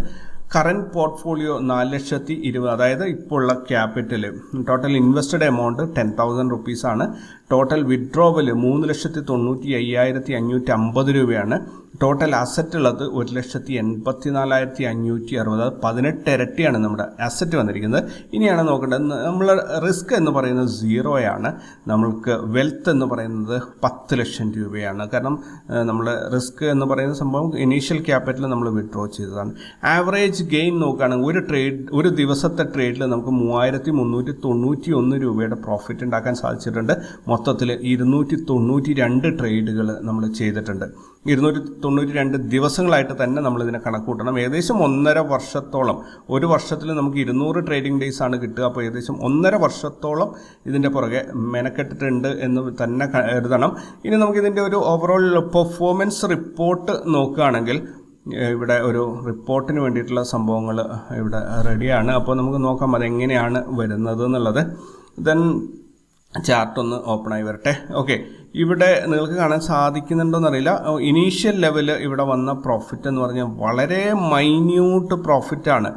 കറൻറ്റ് പോർട്ട്ഫോളിയോ 4,20,000, അതായത് ഇപ്പോൾ ഉള്ള ക്യാപിറ്റൽ, ടോട്ടൽ ഇൻവെസ്റ്റഡ് എമൗണ്ട് 10,000 റുപ്പീസാണ്. ടോട്ടൽ വിഡ്രോവൽ 3,95,550 രൂപയാണ്. ടോട്ടൽ അസറ്റ് ഉള്ളത് 1,84,560, അത് 18 ഇരട്ടിയാണ് നമ്മുടെ അസറ്റ് വന്നിരിക്കുന്നത്. ഇനിയാണ് നോക്കേണ്ടത്, നമ്മൾ റിസ്ക് എന്ന് പറയുന്നത് 0 നമ്മൾക്ക് വെൽത്ത് എന്ന് പറയുന്നത് 10 ലക്ഷം രൂപയാണ്. കാരണം നമ്മൾ റിസ്ക് എന്ന് പറയുന്ന സംഭവം ഇനീഷ്യൽ ക്യാപിറ്റൽ നമ്മൾ വിഡ്രോ ചെയ്തതാണ്. ആവറേജ് ഗെയിൻ നോക്കുകയാണെങ്കിൽ ഒരു ദിവസത്തെ ട്രേഡിൽ നമുക്ക് 3,391 രൂപയുടെ പ്രോഫിറ്റ് ഉണ്ടാക്കാൻ സാധിച്ചിട്ടുണ്ട്. മൊത്തത്തിൽ 292 ട്രേഡുകൾ നമ്മൾ ചെയ്തിട്ടുണ്ട്. 292 ദിവസങ്ങളായിട്ട് തന്നെ നമ്മളിതിനെ കണക്കൂട്ടണം. ഏകദേശം 1.5 വർഷത്തോളം, ഒരു വർഷത്തിൽ നമുക്ക് 200 ട്രേഡിംഗ് ഡേയ്സ് ആണ് കിട്ടുക. അപ്പോൾ ഏകദേശം 1.5 വർഷത്തോളം ഇതിൻ്റെ പുറകെ മെനക്കെട്ടിട്ടുണ്ട് എന്ന് തന്നെ കരുതണം. ഇനി നമുക്കിതിൻ്റെ ഒരു ഓവറോൾ പെർഫോമൻസ് റിപ്പോർട്ട് നോക്കുകയാണെങ്കിൽ ഇവിടെ ഒരു റിപ്പോർട്ടിന് വേണ്ടിയിട്ടുള്ള സംഭവങ്ങൾ ഇവിടെ റെഡിയാണ്. അപ്പോൾ നമുക്ക് നോക്കാം അതെങ്ങനെയാണ് വരുന്നത് എന്നുള്ളത്. ദെൻ ചാർട്ട് ഒന്ന് ഓപ്പൺ ആയി വരട്ടെ. ഓക്കെ, ഇവിടെ നിങ്ങൾക്ക് കാണാൻ സാധിക്കുന്നുണ്ടോയെന്നറിയില്ല. ഇനീഷ്യൽ ലെവൽ ഇവിടെ വന്ന പ്രോഫിറ്റ് എന്ന് പറഞ്ഞാൽ വളരെ മൈന്യൂട്ട് പ്രോഫിറ്റാണ്.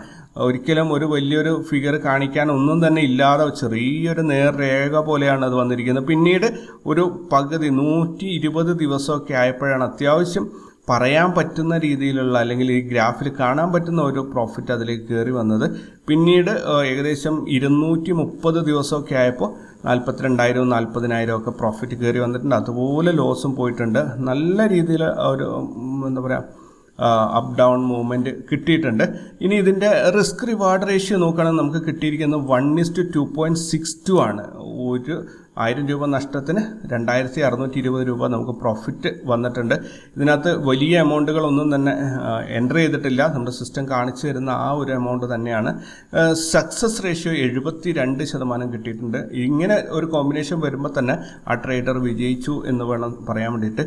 ഒരിക്കലും ഒരു വലിയൊരു ഫിഗർ കാണിക്കാൻ ഒന്നും തന്നെ ഇല്ലാതെ ചെറിയൊരു നേർരേഖ പോലെയാണ് അത് വന്നിരിക്കുന്നത്. പിന്നീട് ഒരു പകുതി 120 ദിവസമൊക്കെ ആയപ്പോഴാണ് അത്യാവശ്യം പറയാൻ പറ്റുന്ന രീതിയിലുള്ള, അല്ലെങ്കിൽ ഈ ഗ്രാഫിൽ കാണാൻ പറ്റുന്ന ഒരു പ്രോഫിറ്റ് അതിലേക്ക് കയറി വന്നത്. പിന്നീട് ഏകദേശം 230 ദിവസമൊക്കെ ആയപ്പോൾ 42,000 40,000 ഒക്കെ പ്രോഫിറ്റ് കയറി വന്നിട്ടുണ്ട്. അതുപോലെ ലോസും പോയിട്ടുണ്ട്. നല്ല രീതിയിൽ ഒരു എന്താ പറയുക അപ്പ് ഡൗൺ മൂവ്മെൻറ്റ് കിട്ടിയിട്ടുണ്ട്. ഇനി ഇതിൻ്റെ റിസ്ക് റിവാർഡ് റേഷ്യോ നോക്കുകയാണെങ്കിൽ നമുക്ക് കിട്ടിയിരിക്കുന്നത് 1:2.62 ആണ്. 1,000 രൂപ നഷ്ടത്തിന് 2,620 രൂപ നമുക്ക് പ്രോഫിറ്റ് വന്നിട്ടുണ്ട്. ഇതിനകത്ത് വലിയ എമൗണ്ടുകളൊന്നും തന്നെ എൻ്റർ ചെയ്തിട്ടില്ല. നമ്മുടെ സിസ്റ്റം കാണിച്ചു തരുന്ന ആ ഒരു എമൗണ്ട് തന്നെയാണ്. സക്സസ് റേഷ്യോ 72% കിട്ടിയിട്ടുണ്ട്. ഇങ്ങനെ ഒരു കോമ്പിനേഷൻ വരുമ്പോൾ തന്നെ ആ ട്രേഡർ വിജയിച്ചു എന്ന് വേണം പറയാൻ വേണ്ടിയിട്ട്.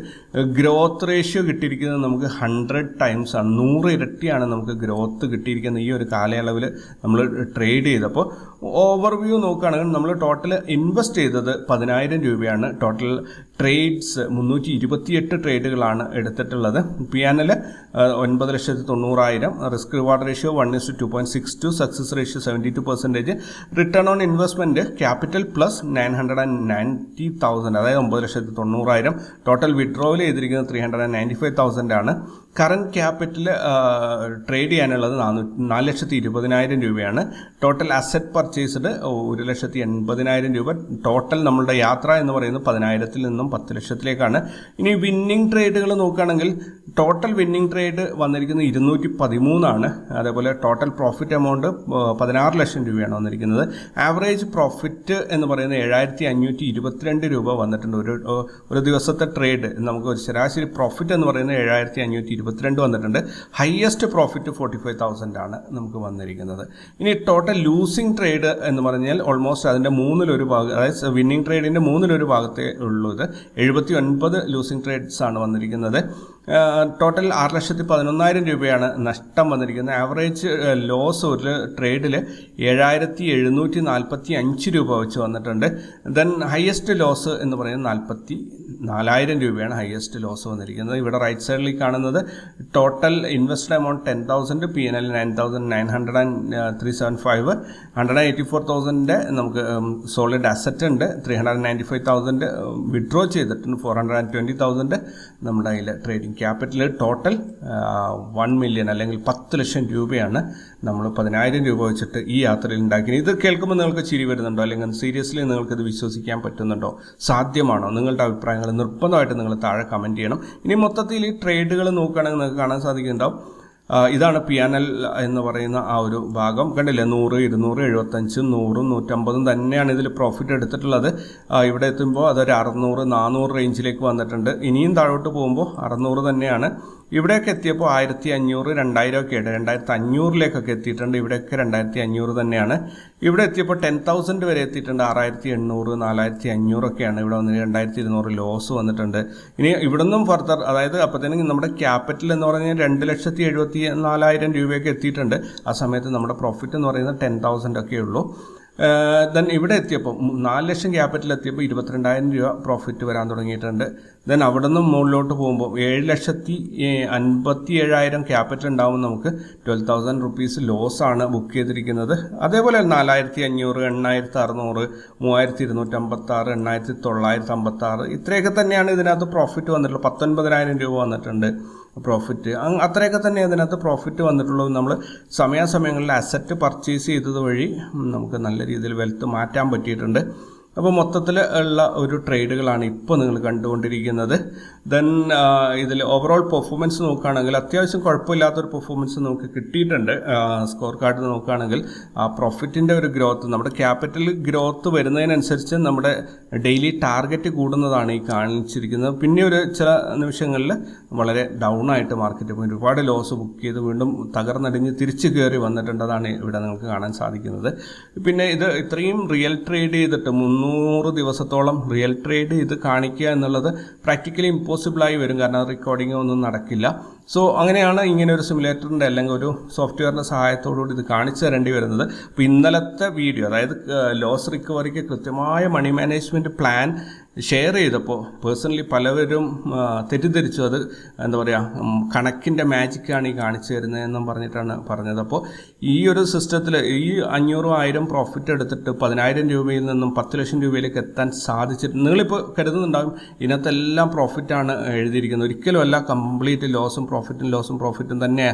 ഗ്രോത്ത് റേഷ്യോ കിട്ടിയിരിക്കുന്നത് നമുക്ക് 100 ടൈംസ് ആണ്. 100 ഇരട്ടിയാണ് നമുക്ക് ഗ്രോത്ത് കിട്ടിയിരിക്കുന്നത് ഈ ഒരു കാലയളവിൽ നമ്മൾ ട്രേഡ് ചെയ്തപ്പോൾ. ഓവർവ്യൂ നോക്കുകയാണെങ്കിൽ നമ്മൾ ടോട്ടൽ ഇൻവെസ്റ്റ് ചെയ്തത് 10,000 രൂപയാണ്. ടോട്ടൽ ട്രേഡ്സ് 328 ട്രേഡുകളാണ് എടുത്തിട്ടുള്ളത്. PNL 9,90,000. Risk reward ratio 1:2.62. Success ratio 72%. Return on investment capital plus 990,000, അതായത് 9,90,000. ടോട്ടൽ വിഡ്രോവൽ ചെയ്തിരിക്കുന്നത് 395,000 ആണ്. കറൻറ്റ് ക്യാപിറ്റൽ ട്രേഡ് ചെയ്യാനുള്ളത് 4,20,000 രൂപയാണ്. ടോട്ടൽ അസറ്റ് പർച്ചേസ്ഡ് 1,80,000 രൂപ. ടോട്ടൽ നമ്മളുടെ യാത്ര എന്ന് പറയുന്നത് 10,000-ൽ നിന്നും 10 ലക്ഷത്തിലേക്കാണ്. ഇനി വിന്നിംഗ് ട്രേഡുകൾ നോക്കുകയാണെങ്കിൽ ടോട്ടൽ വിന്നിംഗ് ട്രേഡ് വന്നിരിക്കുന്നത് 213 ആണ്. അതേപോലെ ടോട്ടൽ പ്രോഫിറ്റ് എമൗണ്ട് 16 ലക്ഷം രൂപയാണ് വന്നിരിക്കുന്നത്. ആവറേജ് പ്രോഫിറ്റ് എന്ന് പറയുന്നത് 7,522 രൂപ വന്നിട്ടുണ്ട്. ഒരു ദിവസത്തെ ട്രേഡ് നമുക്ക് ഒരു ശരാശരി പ്രോഫിറ്റ് എന്ന് പറയുന്നത് 7,522 വന്നിട്ടുണ്ട്. ഹയസ്റ്റ് പ്രോഫിറ്റ് 45,000 ആണ് നമുക്ക് വന്നിരിക്കുന്നത്. ഇനി ടോട്ടൽ ലൂസിംഗ് ട്രേഡ് എന്ന് പറഞ്ഞാൽ ഓൾമോസ്റ്റ് അതിൻ്റെ 1/3 ഭാഗം, അതായത് വിന്നിംഗ് ട്രേഡിൻ്റെ 1/3 ഭാഗത്തേ ഉള്ളൂ. ഇത് 79 ലൂസിംഗ് ട്രേഡ്സ് ആണ് വന്നിരിക്കുന്നത്. ടോട്ടൽ 6,11,000 രൂപയാണ് നഷ്ടം വന്നിരിക്കുന്നത്. ആവറേജ് ലോസ് ഒരു ട്രേഡിൽ 7,745 രൂപ വെച്ച് വന്നിട്ടുണ്ട്. ദെൻ ഹയസ്റ്റ് ലോസ് എന്ന് പറയുന്നത് 44,000 രൂപയാണ് ഹയസ്റ്റ് ലോസ് വന്നിരിക്കുന്നത്. ഇവിടെ റൈറ്റ് സൈഡിൽ കാണുന്നത് ടോട്ടൽ ഇൻവെസ്റ്റഡ് എമൗണ്ട് 10,000, PNL 9,375, 184,000 നമുക്ക് സോളിഡ് അസറ്റ് ഉണ്ട്, 395,000 വിഡ്രോ ചെയ്തിട്ടുണ്ട്, 420,000 നമ്മുടെ കയ്യിൽ ട്രേഡിംഗ് ക്യാപിറ്റൽ. ടോട്ടൽ 1 മില്യൺ അല്ലെങ്കിൽ 10 ലക്ഷം രൂപയാണ് നമ്മൾ 10,000 രൂപ വെച്ചിട്ട് ഈ യാത്രയിൽ ഉണ്ടാക്കിയത്. ഇത് കേൾക്കുമ്പോൾ നിങ്ങൾക്ക് ചിരി വരുന്നുണ്ടോ, അല്ലെങ്കിൽ സീരിയസ്ലി നിങ്ങൾക്കിത് വിശ്വസിക്കാൻ പറ്റുന്നുണ്ടോ, സാധ്യമാണോ? നിങ്ങളുടെ അഭിപ്രായങ്ങൾ നിർബന്ധമായിട്ട് നിങ്ങൾ താഴെ കമൻറ്റ് ചെയ്യണം. ഇനി മൊത്തത്തിൽ ഈ ട്രേഡുകൾ നോക്കുകയാണെങ്കിൽ നിങ്ങൾക്ക് കാണാൻ സാധിക്കുന്നുണ്ടാവും. ഇതാണ് PNL എന്ന് പറയുന്ന ആ ഒരു ഭാഗം. കണ്ടില്ലേ, 100, 200, 75, 100, 150 തന്നെയാണ് ഇതിൽ പ്രോഫിറ്റ് എടുത്തിട്ടുള്ളത്. ഇവിടെ എത്തുമ്പോൾ അതൊരു 600, 400 റേഞ്ചിലേക്ക് വന്നിട്ടുണ്ട്. ഇനിയും താഴോട്ട് പോകുമ്പോൾ 600 തന്നെയാണ്. ഇവിടെയൊക്കെ എത്തിയപ്പോൾ 1,500, 2,000 ഒക്കെ ആയിട്ട് 2,500-ലേക്കൊക്കെ എത്തിയിട്ടുണ്ട്. ഇവിടെയൊക്കെ 2,500 തന്നെയാണ്. ഇവിടെ എത്തിയപ്പോൾ 10,000 വരെ എത്തിയിട്ടുണ്ട്. 6,800, 4,500 ഒക്കെയാണ് ഇവിടെ വന്നിട്ട് 2,200 ലോസ് വന്നിട്ടുണ്ട്. ഇനി ഇവിടെ നിന്നും ഫർദർ, അതായത് അപ്പോഴത്തേനും നമ്മുടെ ക്യാപിറ്റൽ എന്ന് പറഞ്ഞാൽ 2,74,000 രൂപയൊക്കെ എത്തിയിട്ടുണ്ട്. ആ സമയത്ത് നമ്മുടെ പ്രോഫിറ്റ് എന്ന് പറയുന്നത് 10,000 ഒക്കെ ഉള്ളൂ. ദെൻ ഇവിടെ എത്തിയപ്പോൾ 4 ലക്ഷം ക്യാപിറ്റൽ എത്തിയപ്പോൾ 22,000 രൂപ പ്രോഫിറ്റ് വരാൻ തുടങ്ങിയിട്ടുണ്ട്. ദെൻ അവിടെ നിന്ന് മുകളിലോട്ട് പോകുമ്പോൾ 7,57,000 ക്യാപിറ്റൽ ഉണ്ടാകുമ്പോൾ നമുക്ക് 12,000 റുപ്പീസ് ലോസാണ് ബുക്ക് ചെയ്തിരിക്കുന്നത്. അതേപോലെ 4,500, 8,600, 3,256, 8,956 ഇത്രയൊക്കെ തന്നെയാണ് ഇതിനകത്ത് പ്രോഫിറ്റ് വന്നിട്ടുള്ളത്. 19,000 രൂപ വന്നിട്ടുണ്ട് പ്രോഫിറ്റ്. അത്രയൊക്കെ തന്നെ അതിനകത്ത് പ്രോഫിറ്റ് വന്നിട്ടുള്ളത്. നമ്മൾ സമയാസമയങ്ങളിൽ അസറ്റ് പർച്ചേസ് ചെയ്തത് വഴി നമുക്ക് നല്ല രീതിയിൽ വെൽത്ത് മാറ്റാൻ പറ്റിയിട്ടുണ്ട്. അപ്പോൾ മൊത്തത്തിൽ ഉള്ള ഒരു ട്രേഡുകളാണ് ഇപ്പോൾ നിങ്ങൾ കണ്ടുകൊണ്ടിരിക്കുന്നത്. ദെൻ ഇതിൽ ഓവറോൾ പെർഫോമൻസ് നോക്കുകയാണെങ്കിൽ അത്യാവശ്യം കുഴപ്പമില്ലാത്തൊരു പെർഫോമൻസ് നമുക്ക് കിട്ടിയിട്ടുണ്ട്. സ്കോർ കാർഡ് നോക്കുകയാണെങ്കിൽ ആ പ്രോഫിറ്റിൻ്റെ ഒരു ഗ്രോത്ത്, നമ്മുടെ ക്യാപിറ്റൽ ഗ്രോത്ത് വരുന്നതിനനുസരിച്ച് നമ്മുടെ ഡെയിലി ടാർഗറ്റ് കൂടുന്നതാണ് ഈ കാണിച്ചിരിക്കുന്നത്. പിന്നെ ഒരു ചില നിമിഷങ്ങളിൽ വളരെ ഡൗൺ ആയിട്ട് മാർക്കറ്റ് പോയി ഒരുപാട് ലോസ് ബുക്ക് ചെയ്ത് വീണ്ടും തകർന്നടിഞ്ഞ് തിരിച്ചു കയറി വന്നിട്ടുണ്ട്. അതാണ് ഇവിടെ നിങ്ങൾക്ക് കാണാൻ സാധിക്കുന്നത്. പിന്നെ ഇത് ഇത്രയും റിയൽ ട്രേഡ് ചെയ്തിട്ട് 300 ദിവസത്തോളം റിയൽ ട്രേഡ് ഇത് കാണിക്കുക എന്നുള്ളത് പ്രാക്ടിക്കലി ഇമ്പോസിബിളായി വരും. കാരണം റെക്കോർഡിംഗ് ഒന്നും നടക്കില്ല. സോ അങ്ങനെയാണ് ഇങ്ങനെ ഒരു സിമുലേറ്ററിൻ്റെ അല്ലെങ്കിൽ ഒരു സോഫ്റ്റ്വെയറിൻ്റെ സഹായത്തോടുകൂടി ഇത് കാണിച്ചു തരേണ്ടി വരുന്നത്. അപ്പോൾ ഇന്നലത്തെ വീഡിയോ, അതായത് ലോസ് റിക്കവറിക്ക് കൃത്യമായ മണി മാനേജ്മെൻറ്റ് പ്ലാൻ ഷെയർ ചെയ്തപ്പോൾ പേഴ്സണലി പലവരും തെറ്റിദ്ധരിച്ചു. അത് എന്താ പറയുക, കണക്കിൻ്റെ മാജിക്കാണ് ഈ കാണിച്ചു തരുന്നതെന്നും പറഞ്ഞിട്ടാണ് പറഞ്ഞത്. അപ്പോൾ ഈ ഒരു സിസ്റ്റത്തിൽ ഈ 500,000 പ്രോഫിറ്റ് എടുത്തിട്ട് 10,000 രൂപയിൽ നിന്നും 10 ലക്ഷം രൂപയിലേക്ക് എത്താൻ സാധിച്ചിട്ട് നിങ്ങളിപ്പോൾ കരുതുന്നുണ്ടാകും ഇതിനകത്തെല്ലാം പ്രോഫിറ്റാണ് എഴുതിയിരിക്കുന്നത്. ഒരിക്കലുമല്ല, കംപ്ലീറ്റ് ലോസും പ്രോഫിറ്റും തന്നെ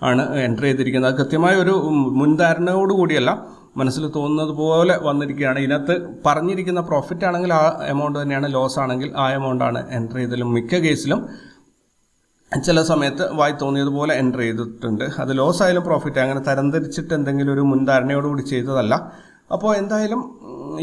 ആണ് എൻ്റർ ചെയ്തിരിക്കുന്നത്. അത് കൃത്യമായ ഒരു മുൻധാരണയോടുകൂടിയല്ല, മനസ്സിൽ തോന്നുന്നത് പോലെ വന്നിരിക്കുകയാണ്. ഇതിനകത്ത് പറഞ്ഞിരിക്കുന്ന പ്രോഫിറ്റ് ആണെങ്കിൽ ആ എമൗണ്ട് തന്നെയാണ്, ലോസ് ആണെങ്കിൽ ആ എമൗണ്ടാണ് എൻ്റർ ചെയ്തതിലും മിക്ക കേസിലും. ചില സമയത്ത് വായി തോന്നിയതുപോലെ എൻ്റർ ചെയ്തിട്ടുണ്ട്. അത് ലോസ് ആയാലും പ്രോഫിറ്റ് അങ്ങനെ തരംതിരിച്ചിട്ട് എന്തെങ്കിലും ഒരു മുൻധാരണയോടുകൂടി ചെയ്തതല്ല. അപ്പോൾ എന്തായാലും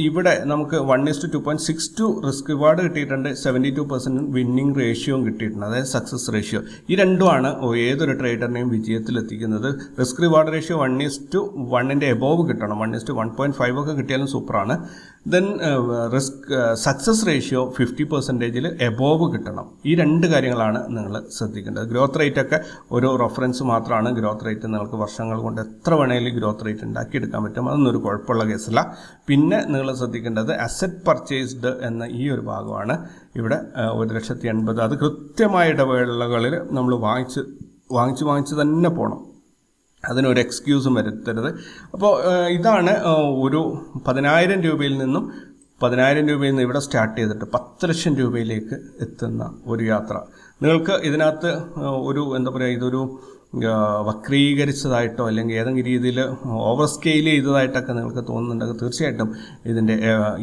ഇവിടെ നമുക്ക് 1:2.62 റിസ്ക് റിവാർഡ് കിട്ടിയിട്ടുണ്ട്. 72% വിന്നിംഗ് റേഷ്യോയും കിട്ടിയിട്ടുണ്ട്, അതായത് സക്സസ് റേഷ്യോ. ഈ രണ്ടുമാണ് ഏതൊരു ട്രേഡറിനെയും വിജയത്തിലെത്തിക്കുന്നത്. റിസ്ക് റിവാർഡ് റേഷ്യോ 1:1 എബോവ് കിട്ടണം. 1:1.5 ഒക്കെ കിട്ടിയാലും സൂപ്പറാണ്. ദെൻ സക്സസ് റേഷ്യോ 50% എബോവ് കിട്ടണം. ഈ രണ്ട് കാര്യങ്ങളാണ് നിങ്ങൾ ശ്രദ്ധിക്കേണ്ടത്. ഗ്രോത്ത് റേറ്റ് ഒക്കെ ഒരു റെഫറൻസ് മാത്രമാണ്. ഗ്രോത്ത് റേറ്റ് നിങ്ങൾക്ക് വർഷങ്ങൾ കൊണ്ട് എത്ര വേണമെങ്കിലും ഗ്രോത്ത് റേറ്റ് ഉണ്ടാക്കിയെടുക്കാൻ പറ്റും. അതൊന്നും ഒരു കുഴപ്പമുള്ള കേസല്ല. പിന്നെ നിങ്ങൾ ശ്രദ്ധിക്കേണ്ടത് അസറ്റ് പർച്ചേസ്ഡ് എന്ന ഈ ഒരു ഭാഗമാണ്. ഇവിടെ 1,80,000 അത് കൃത്യമായ ഇടവേളകളിൽ നമ്മൾ വാങ്ങിച്ച് തന്നെ പോകണം. അതിനൊരു എക്സ്ക്യൂസും വരുത്തരുത്. അപ്പോൾ ഇതാണ് ഒരു 10,000 രൂപയിൽ നിന്നും ഇവിടെ സ്റ്റാർട്ട് ചെയ്തിട്ട് 10 ലക്ഷം രൂപയിലേക്ക് എത്തുന്ന ഒരു യാത്ര. നിങ്ങൾക്ക് ഇതിനകത്ത് ഒരു എന്താ പറയുക, ഇതൊരു വക്രീകരിച്ചതായിട്ടോ അല്ലെങ്കിൽ ഏതെങ്കിലും രീതിയിൽ ഓവർ സ്കെയിൽ ചെയ്തതായിട്ടൊക്കെ നിങ്ങൾക്ക് തോന്നുന്നുണ്ടെങ്കിൽ തീർച്ചയായിട്ടും ഇതിൻ്റെ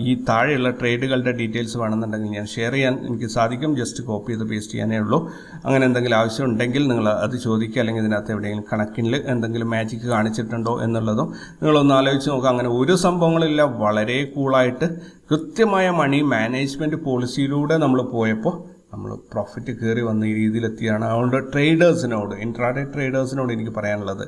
ഈ താഴെയുള്ള ട്രേഡുകളുടെ ഡീറ്റെയിൽസ് വേണമെന്നുണ്ടെങ്കിൽ ഞാൻ ഷെയർ ചെയ്യാൻ എനിക്ക് സാധിക്കും. ജസ്റ്റ് കോപ്പി ചെയ്ത് പേസ്റ്റ് ചെയ്യാനേ ഉള്ളൂ. അങ്ങനെ എന്തെങ്കിലും ആവശ്യമുണ്ടെങ്കിൽ നിങ്ങൾ അത് ചോദിക്കുക. അല്ലെങ്കിൽ ഇതിനകത്ത് എവിടെയെങ്കിലും കണക്കിൽ എന്തെങ്കിലും മാജിക്ക് കാണിച്ചിട്ടുണ്ടോ എന്നുള്ളതും നിങ്ങളൊന്ന് ആലോചിച്ച് നോക്കുക. അങ്ങനെ ഒരു സംഭവങ്ങളില്ല. വളരെ കൂളായിട്ട് കൃത്യമായ മണി മാനേജ്മെൻറ്റ് പോളിസിയിലൂടെ നമ്മൾ പോയപ്പോൾ നമ്മൾ പ്രോഫിറ്റ് കയറി വന്ന ഈ രീതിയിലെത്തിയാണ്. അതുകൊണ്ട് ട്രേഡേഴ്സിനോട്, ഇൻട്രാഡേ ട്രേഡേഴ്സിനോട് എനിക്ക് പറയാനുള്ളത്,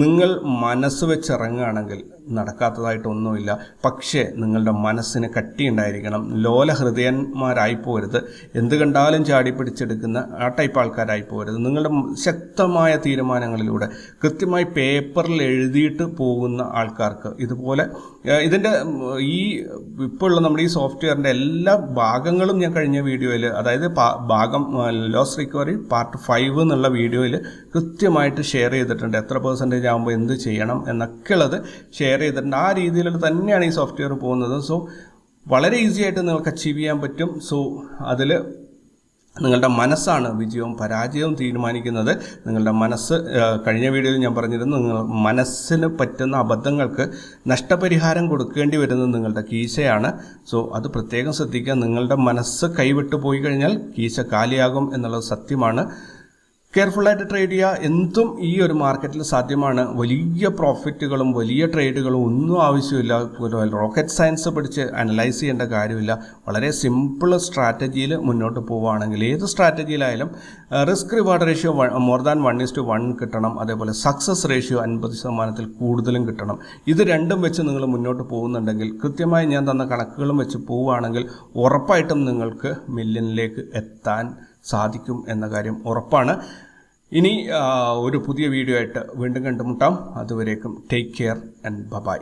നിങ്ങൾ മനസ്സ് വെച്ചിറങ്ങുകയാണെങ്കിൽ നടക്കാത്തതായിട്ടൊന്നുമില്ല. പക്ഷേ നിങ്ങളുടെ മനസ്സിന് കട്ടിയുണ്ടായിരിക്കണം. ലോല ഹൃദയന്മാരായി പോരുത്. എന്ത് കണ്ടാലും ചാടി പിടിച്ചെടുക്കുന്ന ആ ടൈപ്പ് ആൾക്കാരായി പോരുത്. നിങ്ങളുടെ ശക്തമായ തീരുമാനങ്ങളിലൂടെ കൃത്യമായി പേപ്പറിൽ എഴുതിയിട്ട് പോകുന്ന ആൾക്കാർക്ക് ഇതുപോലെ ഇതിൻ്റെ ഈ ഇപ്പോൾ ഉള്ള നമ്മുടെ ഈ സോഫ്റ്റ്വെയറിൻ്റെ എല്ലാ ഭാഗങ്ങളും ഞാൻ കഴിഞ്ഞ വീഡിയോയിൽ, അതായത് ഭാഗം ലോസ് റിക്കവറി പാർട്ട് 5 എന്നുള്ള വീഡിയോയിൽ കൃത്യമായിട്ട് ഷെയർ ചെയ്തിട്ടുണ്ട്. എത്ര % ആകുമ്പോൾ എന്ത് ചെയ്യണം എന്നൊക്കെ ഉള്ളത് ഷെയർ ചെയ്തിട്ടുണ്ട്. ആ രീതിയിൽ തന്നെയാണ് ഈ സോഫ്റ്റ്വെയർ പോകുന്നത്. സോ വളരെ ഈസി ആയിട്ട് നിങ്ങൾക്ക് അച്ചീവ് ചെയ്യാൻ പറ്റും. സോ അതിൽ നിങ്ങളുടെ മനസ്സാണ് വിജയവും പരാജയവും തീരുമാനിക്കുന്നത്. നിങ്ങളുടെ മനസ്സ്, കഴിഞ്ഞ വീഡിയോയിൽ ഞാൻ പറഞ്ഞിരുന്നു, നിങ്ങൾ മനസ്സിന് പറ്റുന്ന അബദ്ധങ്ങൾക്ക് നഷ്ടപരിഹാരം കൊടുക്കേണ്ടി വരുന്നത് നിങ്ങളുടെ കീശയാണ്. സോ അത് പ്രത്യേകം ശ്രദ്ധിക്കുക. നിങ്ങളുടെ മനസ്സ് കൈവിട്ട് പോയി കഴിഞ്ഞാൽ കീശ കാലിയാകും എന്നുള്ളത് സത്യമാണ്. കെയർഫുള്ളായിട്ട് ട്രേഡ് ചെയ്യുക. എന്തും ഈ ഒരു മാർക്കറ്റിൽ സാധ്യമാണ്. വലിയ പ്രോഫിറ്റുകളും വലിയ ട്രേഡുകളും ഒന്നും ആവശ്യമില്ല. റോക്കറ്റ് സയൻസ് പഠിച്ച് അനലൈസ് ചെയ്യേണ്ട കാര്യമില്ല. വളരെ സിമ്പിൾ സ്ട്രാറ്റജിയിൽ മുന്നോട്ട് പോവുകയാണെങ്കിൽ ഏത് സ്ട്രാറ്റജിയിലായാലും risk reward ratio more than 1:1 കിട്ടണം. അതേപോലെ സക്സസ് റേഷ്യോ 50% കൂടുതലും കിട്ടണം. ഇത് രണ്ടും വെച്ച് നിങ്ങൾ മുന്നോട്ട് പോകുന്നുണ്ടെങ്കിൽ, കൃത്യമായി ഞാൻ തന്ന കണക്കുകളും വെച്ച് പോവുകയാണെങ്കിൽ ഉറപ്പായിട്ടും നിങ്ങൾക്ക് മില്യണിലേക്ക് എത്താൻ സാധിക്കും എന്ന കാര്യം ഉറപ്പാണ്. ഇനി ഒരു പുതിയ വീഡിയോ ആയിട്ട് വീണ്ടും കണ്ടുമുട്ടാം. അതുവരേക്കും ടേക്ക് കെയർ ആൻഡ് ബൈ.